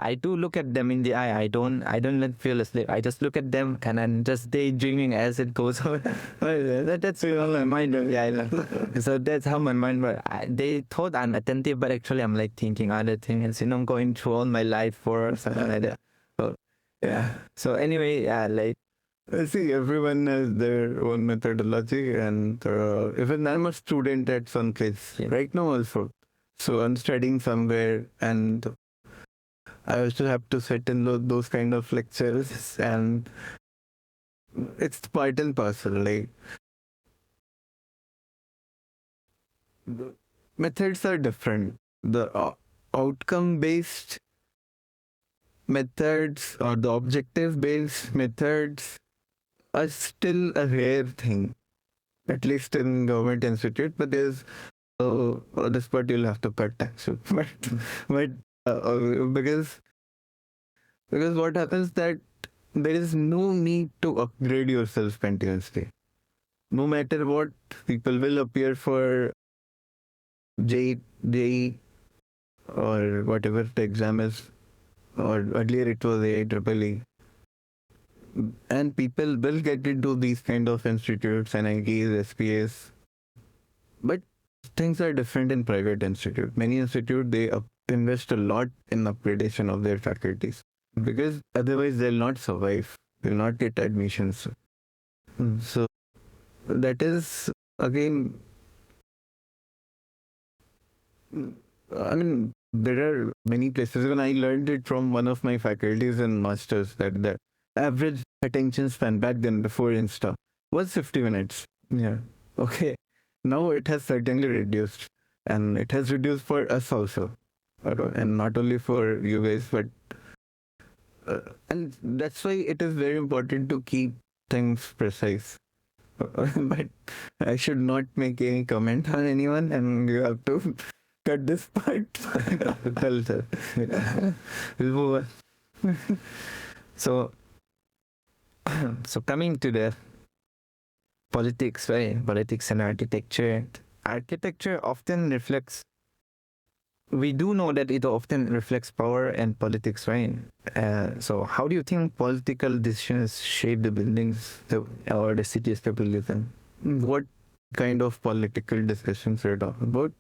I do look at them in the eye. I don't let feel asleep. I just look at them and I'm just daydreaming as it goes on. That's how my mind. Yeah, I know. So that's how my mind works. They thought I'm attentive, but actually I'm like thinking other things. Going through all my life for something like that. So yeah. So anyway, yeah, like See, everyone has their own methodology, and even I'm a student at some place right now also. So I'm studying somewhere, and I also have to sit in those kind of lectures, and it's part and parcel. Like the methods are different. The outcome based methods or the objective based methods are still a rare thing, at least in government institute. But there's this part you'll have to pay tax to. But because what happens that there is no need to upgrade yourself continuously. No matter what, people will appear for J or whatever the exam is, or earlier it was AIEEE. And people will get into these kind of institutes, NITs, SPAs. But things are different in private institute. Many institute they invest a lot in upgradation of their faculties because otherwise they'll not survive. They'll not get admissions. So that is again. I mean, there are many places. When I learned it from one of my faculties in masters that the average attention span back then before Insta was 50 minutes. Yeah. Okay. Now it has certainly reduced, and it has reduced for us also, and not only for you guys, but and that's why it is very important to keep things precise. But I should not make any comment on anyone, and you have to cut this part. Well, sir. We'll move on. so so coming to the politics, right? Politics and architecture. Architecture often reflects. We do know that it often reflects power and politics, right? So how do you think political decisions shape the buildings or the cities people live in? What kind of political discussions are you talking about?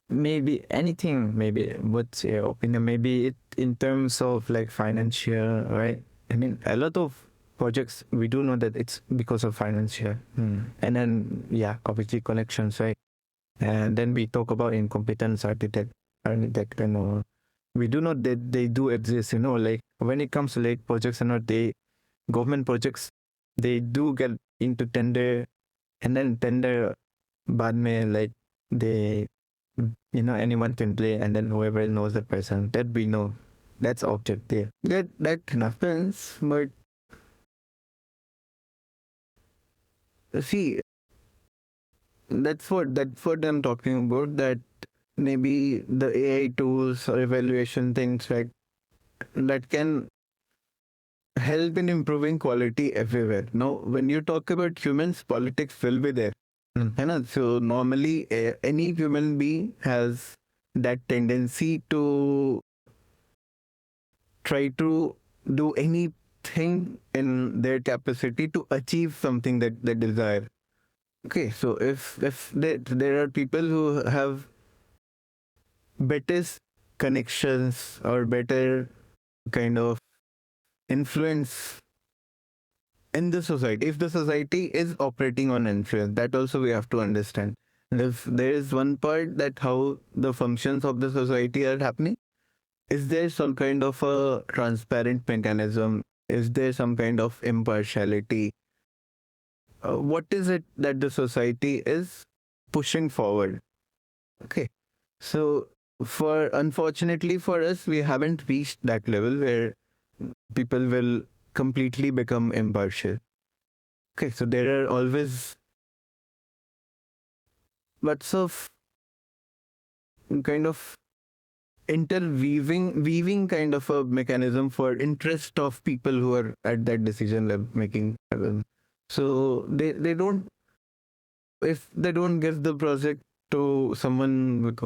Maybe anything. Maybe what's your opinion? Maybe it in terms of like financial, right? I mean, a lot of projects we do know that it's because of financial, and then obviously connections, right? And then we talk about incompetence architect, and all. We do know that they do exist. Like when it comes to like projects and not government projects, they do get into tender, and then tender, bad mein, like they, anyone can play, and then whoever knows the person that we know, that's objective. That happens, but see, that's what I'm talking about. That maybe the AI tools or evaluation things like that can help in improving quality everywhere. Now, when you talk about humans, politics will be there. So normally, any human being has that tendency to try to do anything in their capacity to achieve something that they desire. Okay, so if there are people who have better connections or better kind of influence in the society, if the society is operating on influence, that also we have to understand. If there is one part that how the functions of the society are happening, is there some kind of a transparent mechanism? Is there some kind of impartiality? What is it that the society is pushing forward? Okay. So, for unfortunately for us, we haven't reached that level where people will completely become impartial. Okay. So, there are always lots of kind of weaving kind of a mechanism for interest of people who are at that decision making level. So they don't, if they don't give the project to someone with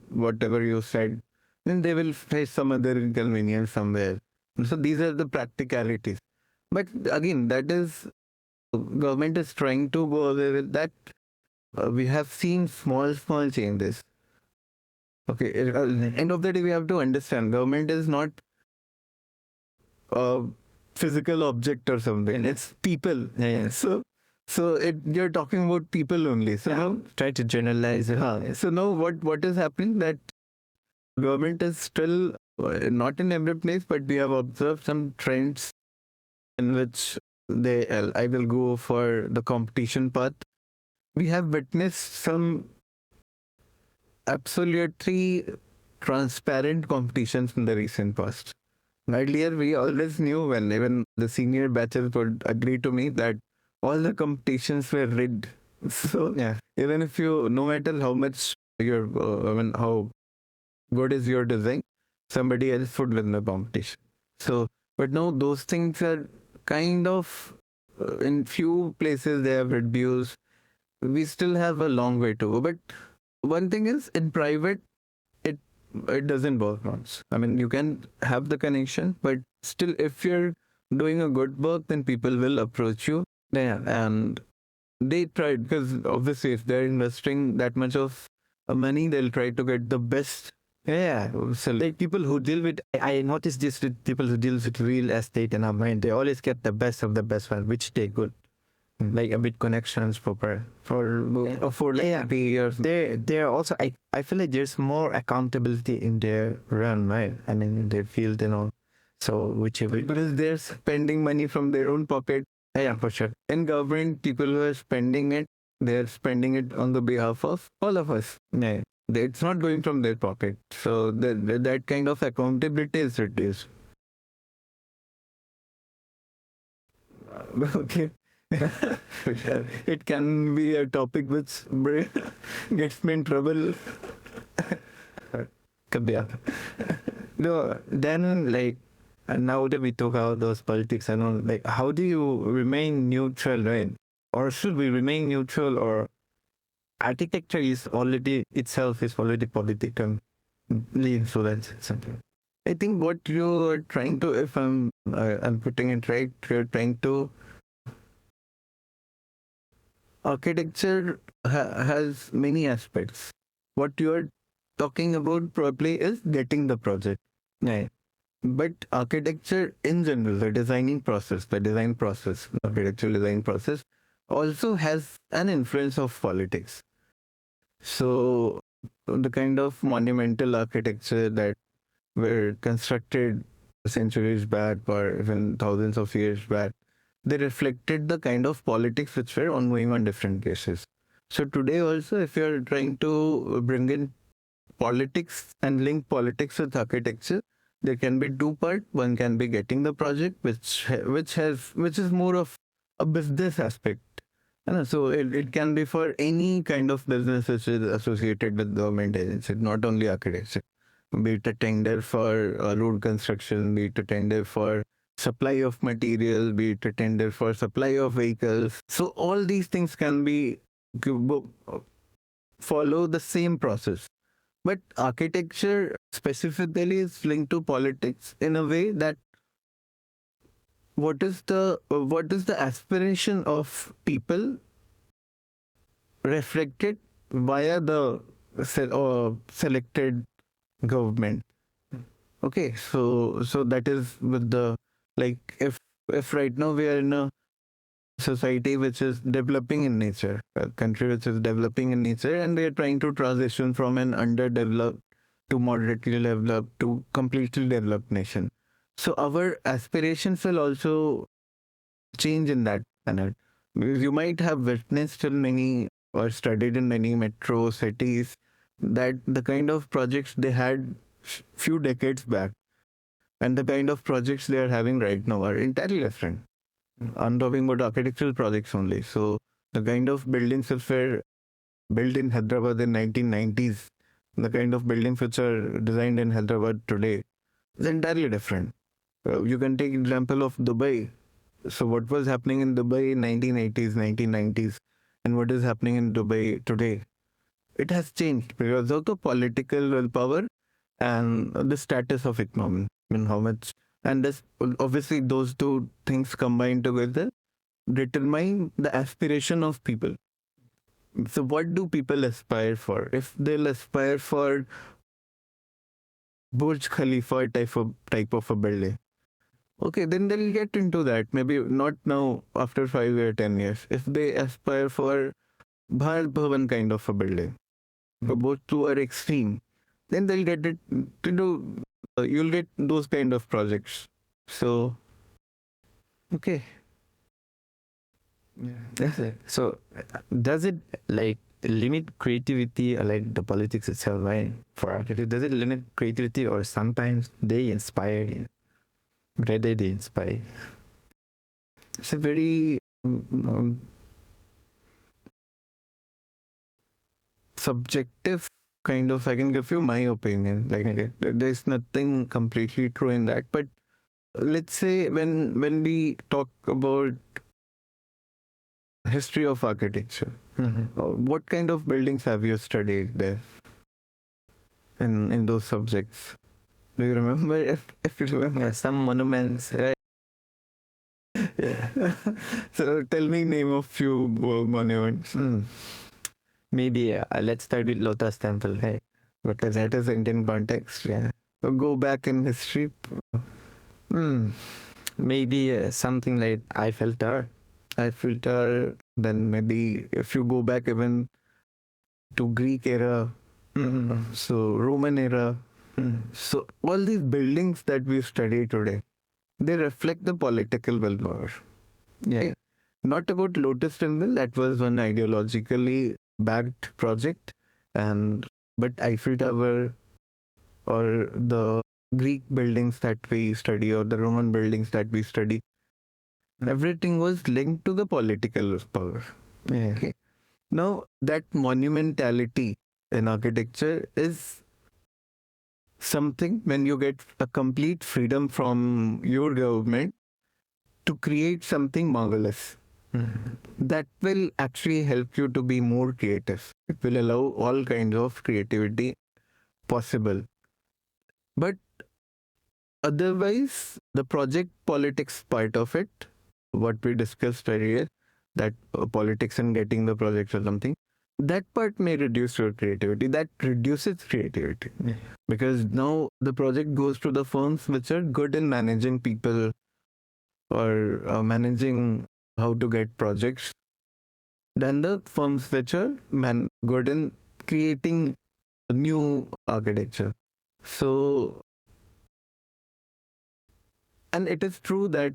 whatever you said, then they will face some other inconvenience somewhere. So these are the practicalities. But again, that is government is trying to go away with that. We have seen small changes. Okay, end of the day, we have to understand government is not a physical object or something. It's people. Yeah. So you're talking about people only. So now Try to generalize it. so now what is happening that government is still not in every place, but we have observed some trends in which they I will go for the competition path. We have witnessed some absolutely transparent competitions in the recent past. Earlier, we always knew when even the senior batches would agree to me that all the competitions were rigged. So Yeah. even if you, no matter how much your, I mean, how good is your design, somebody else would win the competition. So, but now those things are kind of in few places they have reduced. We still have a long way to go. But one thing is in private, it it doesn't work once. I mean, you can have the connection, but still, if you're doing a good work, then people will approach you Yeah. and they try because obviously if they're investing that much of money, they'll try to get the best. Yeah. So Like people who deal with, I noticed this with people who deal with real estate and mind. They always get the best of the best one, which they could. Like a bit connections for like yeah, 3 years. They're also I feel like there's more accountability in their run, right? I mean in their field and all. So whichever because they're spending money from their own pocket. yeah, for sure. In government, people who are spending it, they're spending it on the behalf of all of us. Yeah. It's not going from their pocket. So that kind of accountability is reduced. Okay. It can be a topic which gets me in trouble. Could be. No, then like and now that we talk about those politics and all, like how do you remain neutral, right? Or should we remain neutral or architecture is already itself is already political influence something. I think what you're trying to, if I'm putting it right, you're trying to architecture has many aspects. What you're talking about probably is getting the project. Yeah. But architecture in general, the design process, architectural design process also has an influence of politics. So the kind of monumental architecture that were constructed centuries back or even thousands of years back, they reflected the kind of politics which were ongoing on different places. So today also, if you're trying to bring in politics and link politics with architecture, there can be two part. One can be getting the project, which is more of a business aspect. So it can be for any kind of business which is associated with government agency, not only architecture. Be it a tender for road construction, be it a tender for supply of materials, be it a tender for supply of vehicles. So all these things can be follow the same process. But architecture specifically is linked to politics in a way that what is the aspiration of people reflected via the selected government. Okay, so that is with the, like, if right now we are in a society which is developing in nature, a country which is developing in nature, and we are trying to transition from an underdeveloped to moderately developed to completely developed nation. So our aspirations will also change in that manner. Because you might have witnessed in many or studied in many metro cities that the kind of projects they had few decades back and the kind of projects they are having right now are entirely different. I'm talking about architectural projects only. So the kind of buildings which were built in Hyderabad in 1990s, the kind of buildings which are designed in Hyderabad today is entirely different. You can take example of Dubai. So what was happening in Dubai in 1980s, 1990s, and what is happening in Dubai today? It has changed because of the political willpower and the status of economy. I mean, how much, and this obviously those two things combined together determine the aspiration of people. So what do people aspire for? If they'll aspire for Burj Khalifa type of a building, okay, then they'll get into that. Maybe not now, after 5 or 10 years. If they aspire for Bharat Bhavan kind of a building, both two are extreme, then they'll get it. You'll get those kind of projects. So, okay. Yeah, that's it. So, does it like limit creativity, like the politics itself, right? For architects, does it limit creativity, or sometimes they inspire you? Rather, they inspire. It's a very subjective kind of. I can give you my opinion. Like, there's nothing completely true in that. But let's say when we talk about history of architecture, what kind of buildings have you studied there in those subjects? Do you remember? If you remember, Yeah, some monuments, right? yeah. So tell me name of few monuments. Maybe let's start with Lotus Temple, right? Because that is Indian context. Yeah. So go back in history. Hmm. Maybe something like Eiffel Tower. Eiffel Tower. Then maybe if you go back even to Greek era, so Roman era. So all these buildings that we study today, they reflect the political willpower. Yeah. Not about Lotus Temple, that was one ideologically backed project, and but Eiffel Tower or the Greek buildings that we study or the Roman buildings that we study, everything was linked to the political power. Yeah. Okay. Now that monumentality in architecture is something when you get a complete freedom from your government to create something marvelous. That will actually help you to be more creative. It will allow all kinds of creativity possible. But otherwise, the project politics part of it, what we discussed earlier, that politics and getting the projects or something, that part may reduce your creativity. That reduces creativity. Yeah. Because now the project goes to the firms which are good in managing people or managing how to get projects than the firms which are good in creating a new architecture. So, and it is true that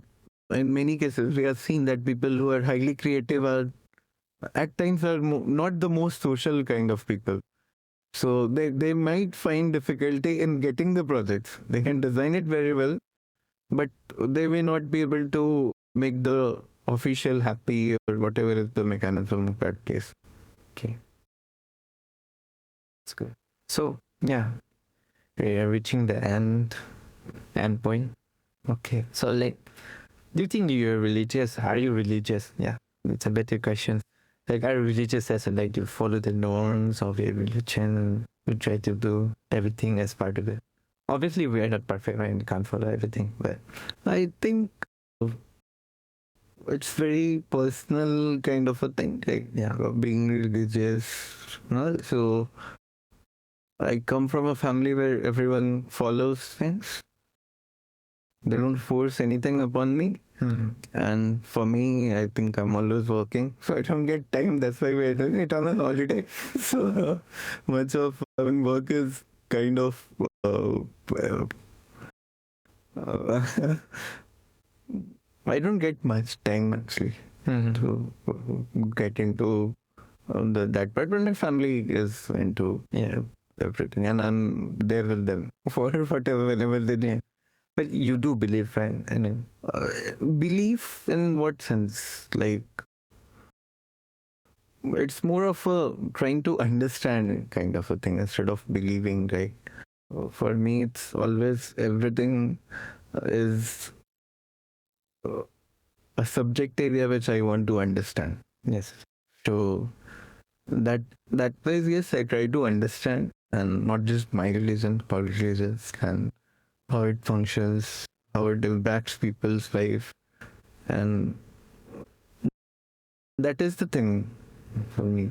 in many cases we have seen that people who are highly creative are at times are not the most social kind of people. So they might find difficulty in getting the projects. They can design it very well, but they may not be able to make the official happy or whatever is the mechanism of that case. Okay. That's good. So yeah, we are reaching the end point. Okay. So like, do you think you're religious? Are you religious? Yeah, it's a better question. Like, are you religious as in, like, you follow the norms of your religion? You try to do everything as part of it. Obviously, we are not perfect, right? We can't follow everything, but I think it's very personal kind of a thing, like being religious. So I come from a family where everyone follows things. They don't force anything upon me. And for me, I think I'm always working, so I don't get time. That's why we're doing it on a holiday. So much of work is kind of uh, I don't get much time actually to get into that part, but my family is into everything, and I'm there with them for whatever, whenever they need. But you do believe, right? I mean, belief in what sense? Like, it's more of a trying to understand kind of a thing instead of believing, right? For me, it's always everything is a subject area which I want to understand. Yes. So that ways, yes, I try to understand, and not just my religion, but religions and how it functions, how it impacts people's life, and that is the thing for me.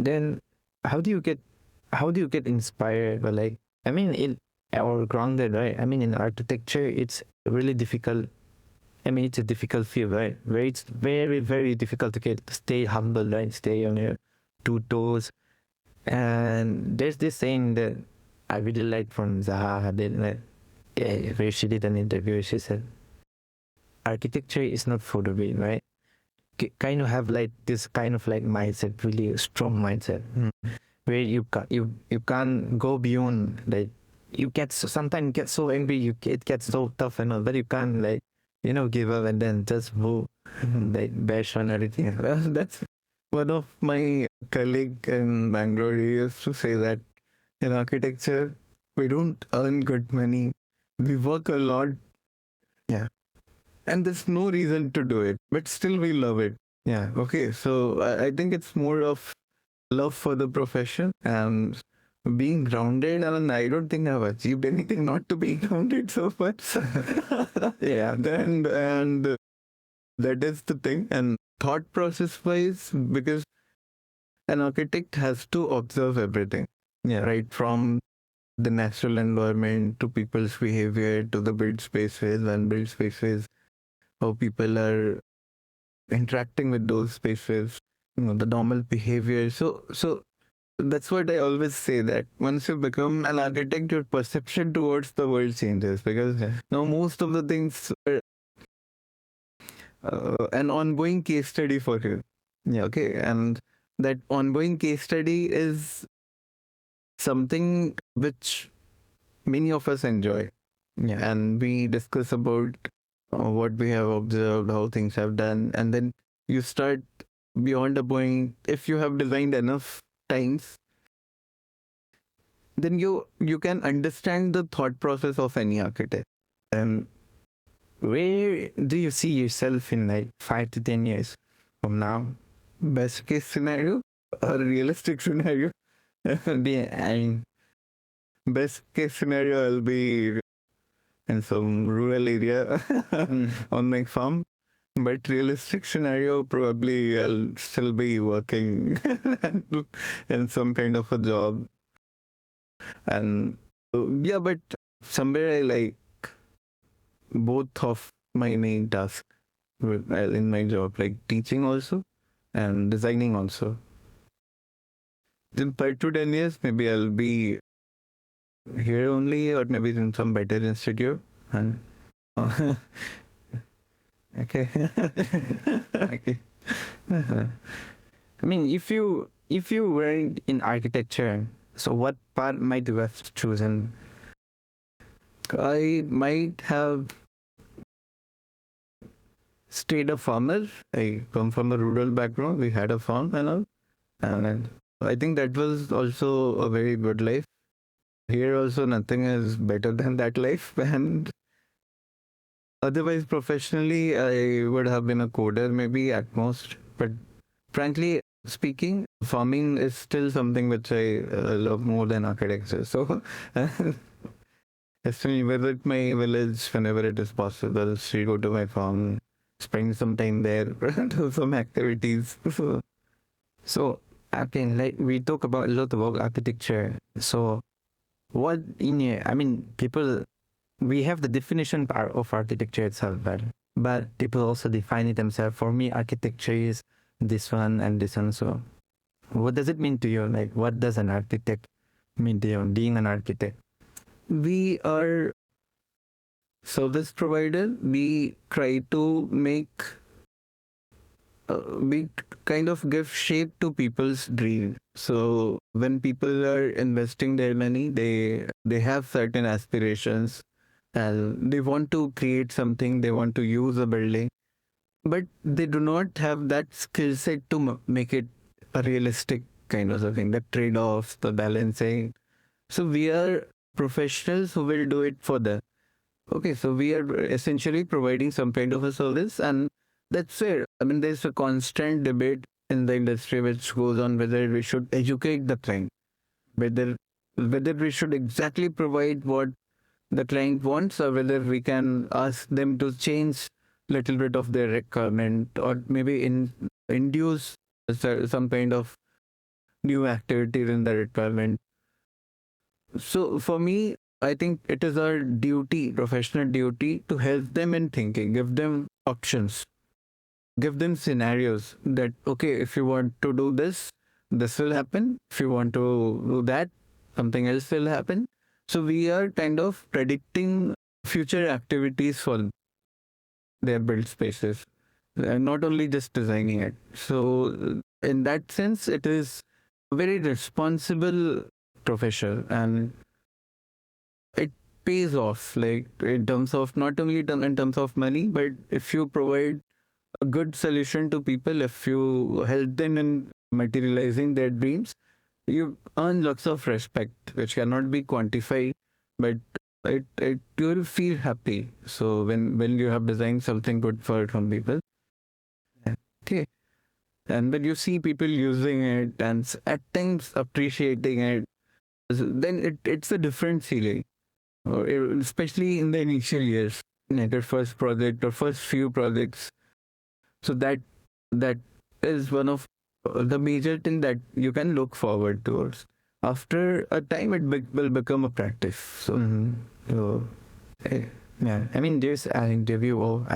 Then, how do you get inspired? But like, I mean, in or grounded, right? I mean, in architecture, it's really difficult. I mean, it's a difficult field, right? Where it's very, very difficult to stay humble, right? Stay on your two toes. And there's this saying that I really like from Zaha Hadid, where she did an interview. She said, architecture is not for the weak, right? Kind of have like this kind of like mindset, really strong mindset, where you can't go beyond, like you get sometimes get so angry, it gets so tough and all, but you can't like give up and then just move, like bash on everything. Well, that's one of my colleague in Bangalore. He used to say that in architecture we don't earn good money, we work a lot, and there's no reason to do it, but still we love it. Okay, so I think it's more of love for the profession and being grounded. And I don't think I've achieved anything not to be grounded so much. And that is the thing. And thought process wise, because an architect has to observe everything, right from the natural environment to people's behavior to the built spaces and built spaces, how people are interacting with those spaces, the normal behavior. So that's what I always say, that once you become an architect, your perception towards the world changes, because now most of the things are an ongoing case study for you. Okay. And that ongoing case study is something which many of us enjoy. And we discuss about what we have observed, how things have done, and then you start beyond a point. If you have designed enough times, then you can understand the thought process of any architect. And where do you see yourself in like 5 to 10 years from now? Best case scenario or realistic scenario? I mean, best case scenario, I'll be in some rural area on my farm. But realistic scenario, probably I'll still be working in some kind of a job. And but somewhere I like both of my main tasks in my job, like teaching also and designing also. In 5 to 10 years, maybe I'll be here only, or maybe in some better institute. And okay. Okay. I mean, if you were in architecture, so what path might you have chosen? I might have stayed a farmer. I come from a rural background. We had a farm and all, and I think that was also a very good life. Here also, nothing is better than that life. And otherwise, professionally, I would have been a coder maybe at most. But frankly speaking, farming is still something which I love more than architecture. So Definitely visit my village whenever it is possible. So go to my farm, spend some time there, do some activities. So, okay, like we talk about a lot about architecture. So, what in your, I mean, people, we have the definition part of architecture itself, but people also define it themselves. For me, architecture is this one and this one. So, what does it mean to you? Like, what does an architect mean to you, being an architect? We are service provider. We try to make, we kind of give shape to people's dream. So when people are investing their money, they have certain aspirations and they want to create something. They want to use a building, but they do not have that skill set to make it a realistic kind of a thing. The trade-offs, the balancing. So we are professionals who will do it for them. Okay, so we are essentially providing some kind of a service, and that's fair. I mean, there's a constant debate in the industry which goes on whether we should educate the client, whether we should exactly provide what the client wants, or whether we can ask them to change little bit of their requirement, or maybe induce some kind of new activities in the requirement. So for me, I think it is our duty, professional duty, to help them in thinking, give them options, give them scenarios that, okay, if you want to do this, this will happen. If you want to do that, something else will happen. So we are kind of predicting future activities for their build spaces, and not only just designing it. So in that sense, it is a very responsible profession, and it pays off, like in terms of not only in terms of money, but if you provide a good solution to people, if you help them in materializing their dreams, you earn lots of respect which cannot be quantified, but it you will feel happy. So when you have designed something good for some people, okay, and when you see people using it and at times appreciating it, then it's a different feeling, or especially in the initial years, like your first project or first few projects. So that is one of the major thing that you can look forward towards. After a time, it will become a practice. So, so eh, yeah, I mean, there's an interview. Oh,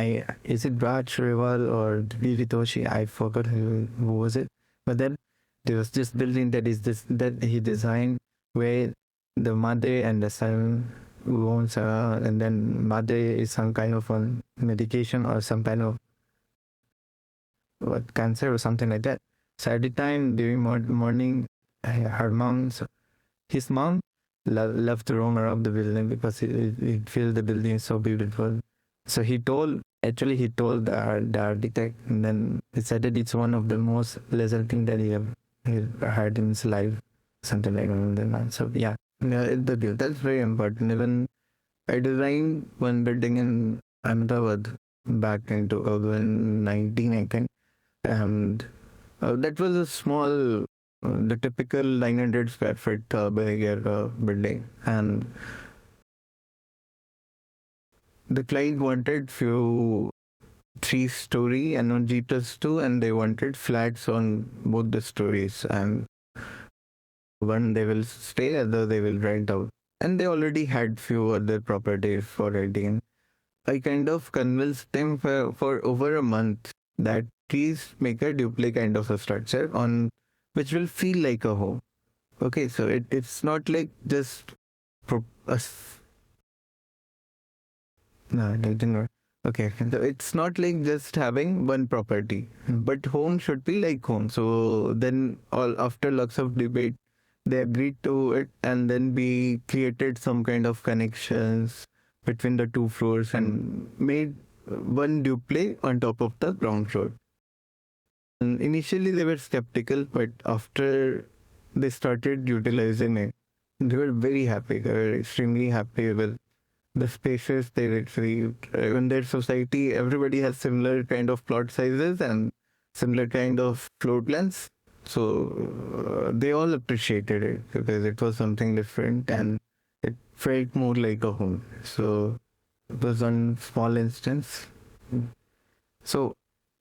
is it Raj Rival or Viritoshi? I forgot who was it. But then there was this building that he designed where the mother and the son roams around, and then mother is some kind of on medication or some kind of what cancer or something like that. So at the time during morning, her mom, his mom, loved to roam around the building because he feels the building is so beautiful. So he told the architect, and then he said that it's one of the most pleasant thing that he had in his life, something like that. So yeah, that's very important. Even I designed one building in Ahmedabad back in 2019, I think, and that was a small, the typical 900 square foot bigger building, and the client wanted few 3-story and on G+2, and they wanted flats on both the stories, and one they will stay, other they will rent out, and they already had few other properties for renting. I kind of convinced them for over a month that please make a duplicate kind of a structure on which will feel like a home. Okay, so it's not like just no, it didn't work. Okay, so it's not like just having one property, but home should be like home. So then, all after lots of debate, they agreed to it, and then we created some kind of connections between the two floors and made one duplex on top of the ground floor. And initially, they were skeptical, but after they started utilizing it, they were very happy. They were extremely happy with the spaces they retrieved. In their society, everybody has similar kind of plot sizes and similar kind of floor plans. So they all appreciated it because it was something different, and it felt more like a home. So it was one small instance. So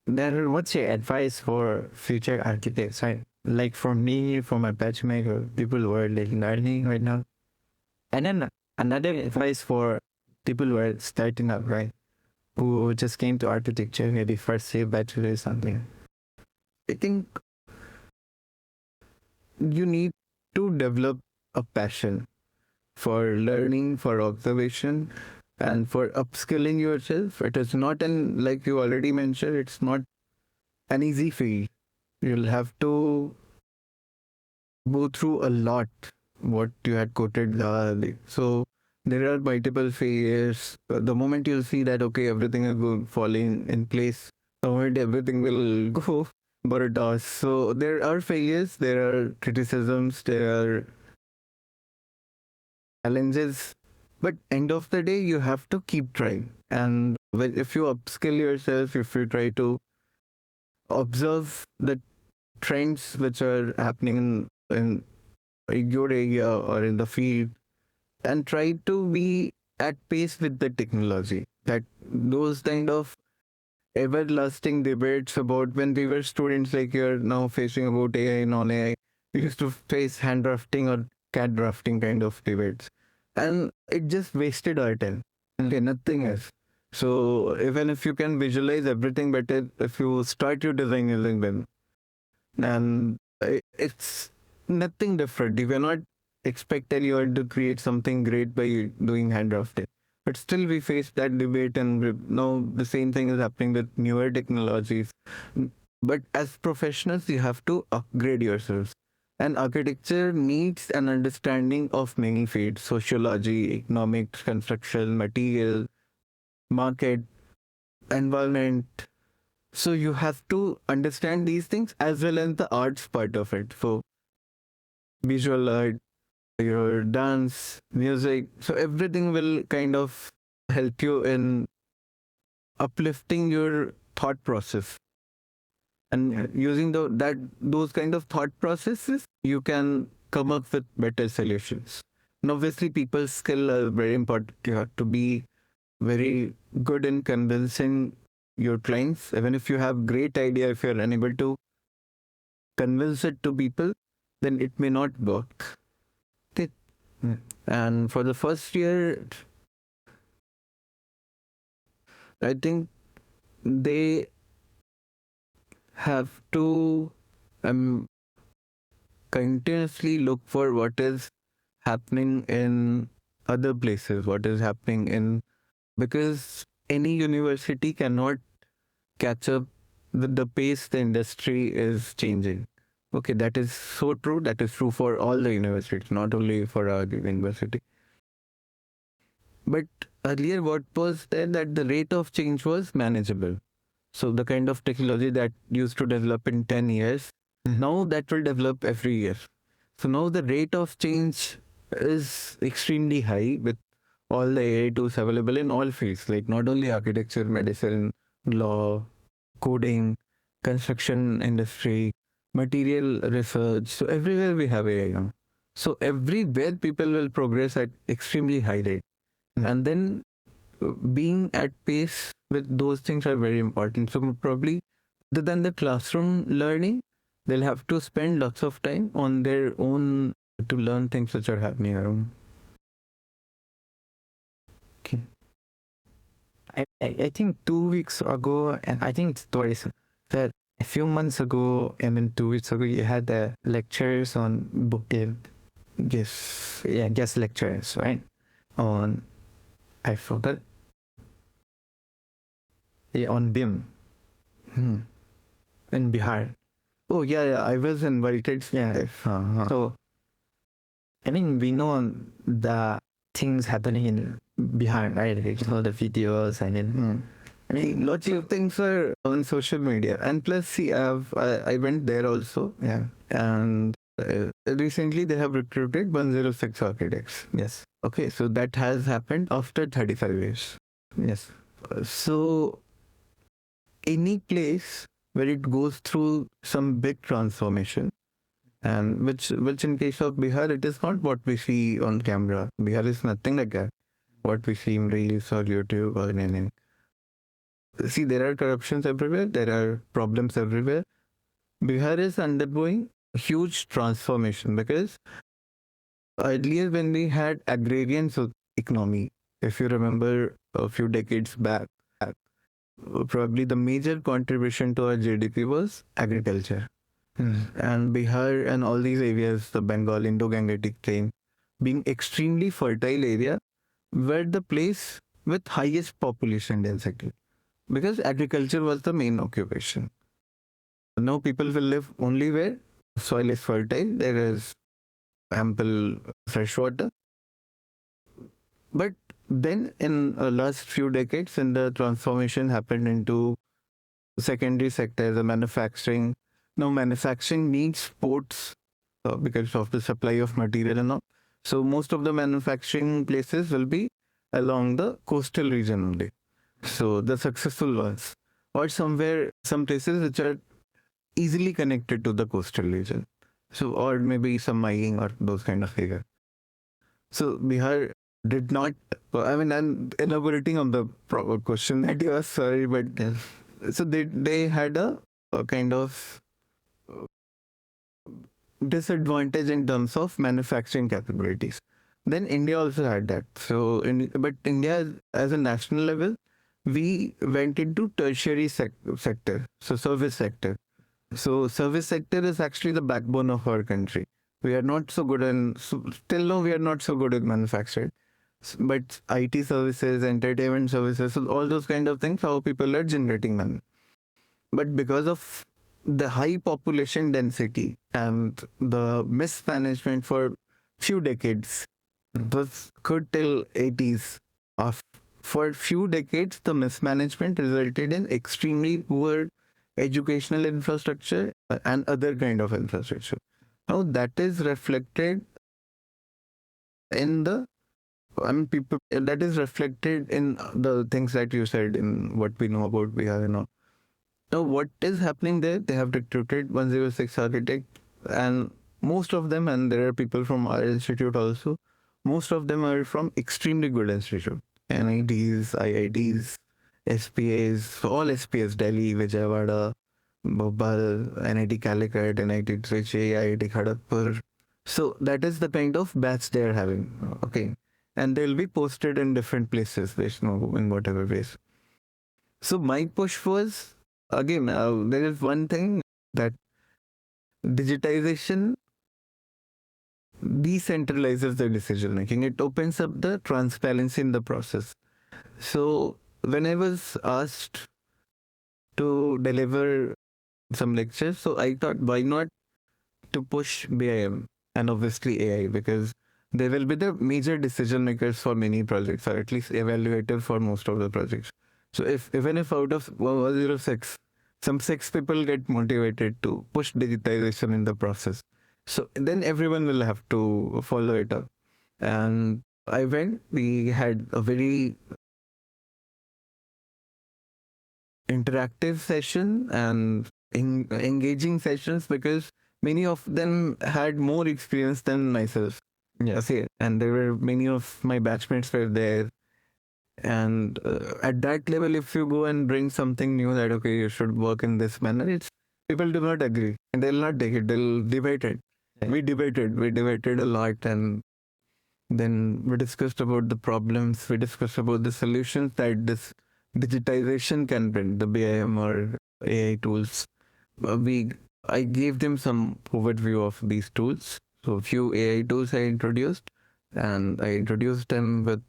then what's your advice for future architects? Right? Like for me, for my batchmate or people who are like learning right now. And then another advice for people who are starting up, right? Who just came to architecture, maybe first year bachelor or something. I think you need to develop a passion for learning, for observation, and for upskilling yourself. It is not an, like you already mentioned, it's not an easy field. You'll have to go through a lot, what you had quoted. So there are multiple phases. The moment you'll see that, okay, everything is falling in place, the moment everything will go Borodos. So there are failures, there are criticisms, there are challenges, but end of the day, you have to keep trying. And if you upskill yourself, if you try to observe the trends which are happening in your area or in the field, and try to be at pace with the technology. That those kind of everlasting debates about when we were students, like you're now facing about AI and non-AI, we used to face hand drafting or CAD drafting kind of debates. And it just wasted our time. Okay, nothing else. So even if you can visualize everything better, if you start your design using them, and it's nothing different. You cannot expect anyone to create something great by doing hand drafting. But still, we face that debate, and now the same thing is happening with newer technologies. But as professionals, you have to upgrade yourselves. And architecture needs an understanding of many fields: sociology, economics, construction, material, market, environment. So you have to understand these things as well as the arts part of it. So visual art, your dance, music. So everything will kind of help you in uplifting your thought process. And using those kind of thought processes, you can come up with better solutions. And obviously, people's skill are very important. You have to be very good in convincing your clients. Even if you have great idea, if you're unable to convince it to people, then it may not work. Okay. And for the first year, I think they have to um, continuously look for what is happening in other places, what is happening in, because any university cannot catch up with the pace the industry is changing. Okay, that is so true. That is true for all the universities, not only for our university. But earlier, what was there, that the rate of change was manageable. So the kind of technology that used to develop in 10 years, now that will develop every year. So now the rate of change is extremely high with all the AI tools available in all fields, like not only architecture, medicine, law, coding, construction industry, material research. So everywhere we have AI now. So everywhere people will progress at extremely high rate. And then being at pace with those things are very important. So probably other than the classroom learning, they'll have to spend lots of time on their own to learn things which are happening around. Okay. I think 2 weeks ago, and I think it's twice, that a few months ago, and then 2 weeks ago, you had the lectures on book, guest lectures, right? On, I forgot, yeah, on BIM, in Bihar. Oh, yeah, I was invited. Yeah. So, I mean, we know the things happening in Bihar, right? Like, all the videos and then, I mean, lots of things are on social media. And plus, see, I went there also. Yeah. And recently they have recruited 106 architects. Yes. Okay. So that has happened after 35 years. Yes. So any place where it goes through some big transformation, And which in case of Bihar, it is not what we see on camera. Bihar is nothing like that. What we see in Reels or YouTube or in anything. See, there are corruptions everywhere. There are problems everywhere. Bihar is undergoing huge transformation because earlier when we had agrarian economy, if you remember a few decades back, probably the major contribution to our GDP was agriculture. And Bihar and all these areas, the Bengal Indo-Gangetic Plain, being extremely fertile area, were the place with highest population density because agriculture was the main occupation. Now people will live only where soil is fertile, there is ample fresh water. But then in the last few decades, when the transformation happened into secondary sector, the manufacturing. Now manufacturing needs ports because of the supply of material and all. So most of the manufacturing places will be along the coastal region only. So the successful ones, or somewhere, some places which are easily connected to the coastal region. So, or maybe some mining or those kind of figure. So Bihar did not. I mean, I'm elaborating on the proper question that you asked. Sorry, but so they had a kind of disadvantage in terms of manufacturing capabilities. Then India also had that. So, but India as a national level, we went into tertiary sector, so service sector. So service sector is actually the backbone of our country. We are not so good in, till now we are not so good at manufacturing. But IT services, entertainment services, so all those kind of things, how people are generating money. But because of the high population density and the mismanagement for few decades, it was good till 80s. For few decades, the mismanagement resulted in extremely poor educational infrastructure and other kind of infrastructure. Now that is reflected in the, I mean, people, that is reflected in the things that you said in what we know about Bihar and all. Now, what is happening there? They have recruited 106 architect, and most of them, and there are people from our institute also, most of them are from extremely good institute. NITs, IITs, SPAs, all SPAs, Delhi, Vijayawada, Bhopal, NIT Calicut, NIT Trichy, IIT Kharagpur. So that is the kind of batch they are having. Okay. And they'll be posted in different places, Vishnu, in whatever ways. So my push was, again, there is one thing that digitization decentralizes the decision making. It opens up the transparency in the process. So when I was asked to deliver some lectures, so I thought, why not to push BIM and obviously AI, because they will be the major decision makers for many projects, or at least evaluator for most of the projects. So if even if out of 106, some 6 people get motivated to push digitization in the process, so then everyone will have to follow it up. And I went, we had a very interactive session and engaging sessions because many of them had more experience than myself. Yeah, see, and there were many of my batchmates were there. And at that level, if you go and bring something new that, okay, you should work in this manner, it's people do not agree and they'll not take it, they'll debate it. Yeah. We debated a lot, and then we discussed about the problems, we discussed about the solutions that this digitization can bring, the BIM or AI tools. I gave them some overview of these tools. So a few AI tools I introduced, and I introduced them with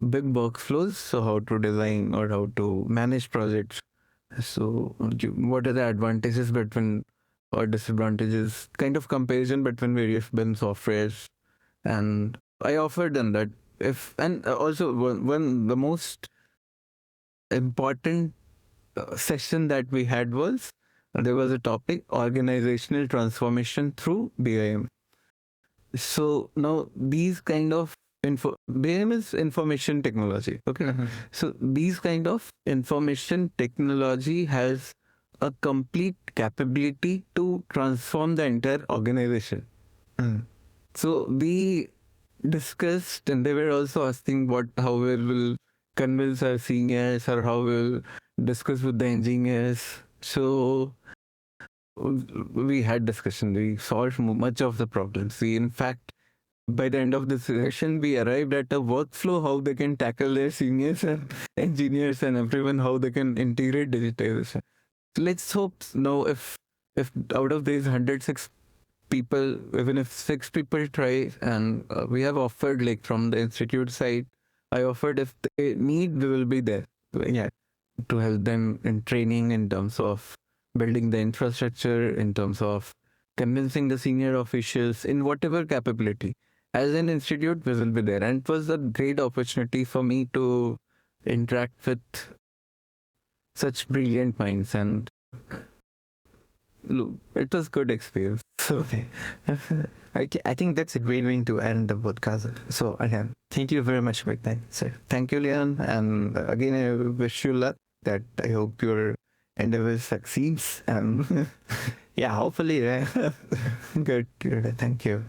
big workflows. So how to design or how to manage projects. So what are the advantages between or disadvantages? Kind of comparison between various BIM softwares, and I offered them that if, and also one the most important session that we had was there was a topic organizational transformation through BIM. So now these kind of BIM is information technology. Okay. So these kind of information technology has a complete capability to transform the entire organization. Mm. So we discussed, and they were also asking how we will convince our seniors or how we'll discuss with the engineers. So we had discussion. We solved much of the problems. We, in fact, by the end of the session, we arrived at a workflow how they can tackle their seniors and engineers and everyone how they can integrate digitization. So let's hope now if out of these 106 people, even if 6 people try, and we have offered like from the institute side, I offered if they need, we will be there. Yeah, to help them in training in terms of building the infrastructure, in terms of convincing the senior officials in whatever capability. As an institute, we will be there. And it was a great opportunity for me to interact with such brilliant minds. And look, it was good experience. So, I think that's a great way to end the podcast. So again, thank you very much for that. So thank you, Leon. And again, I wish you luck. That I hope your endeavor succeeds. And yeah, hopefully, right? Good. Thank you.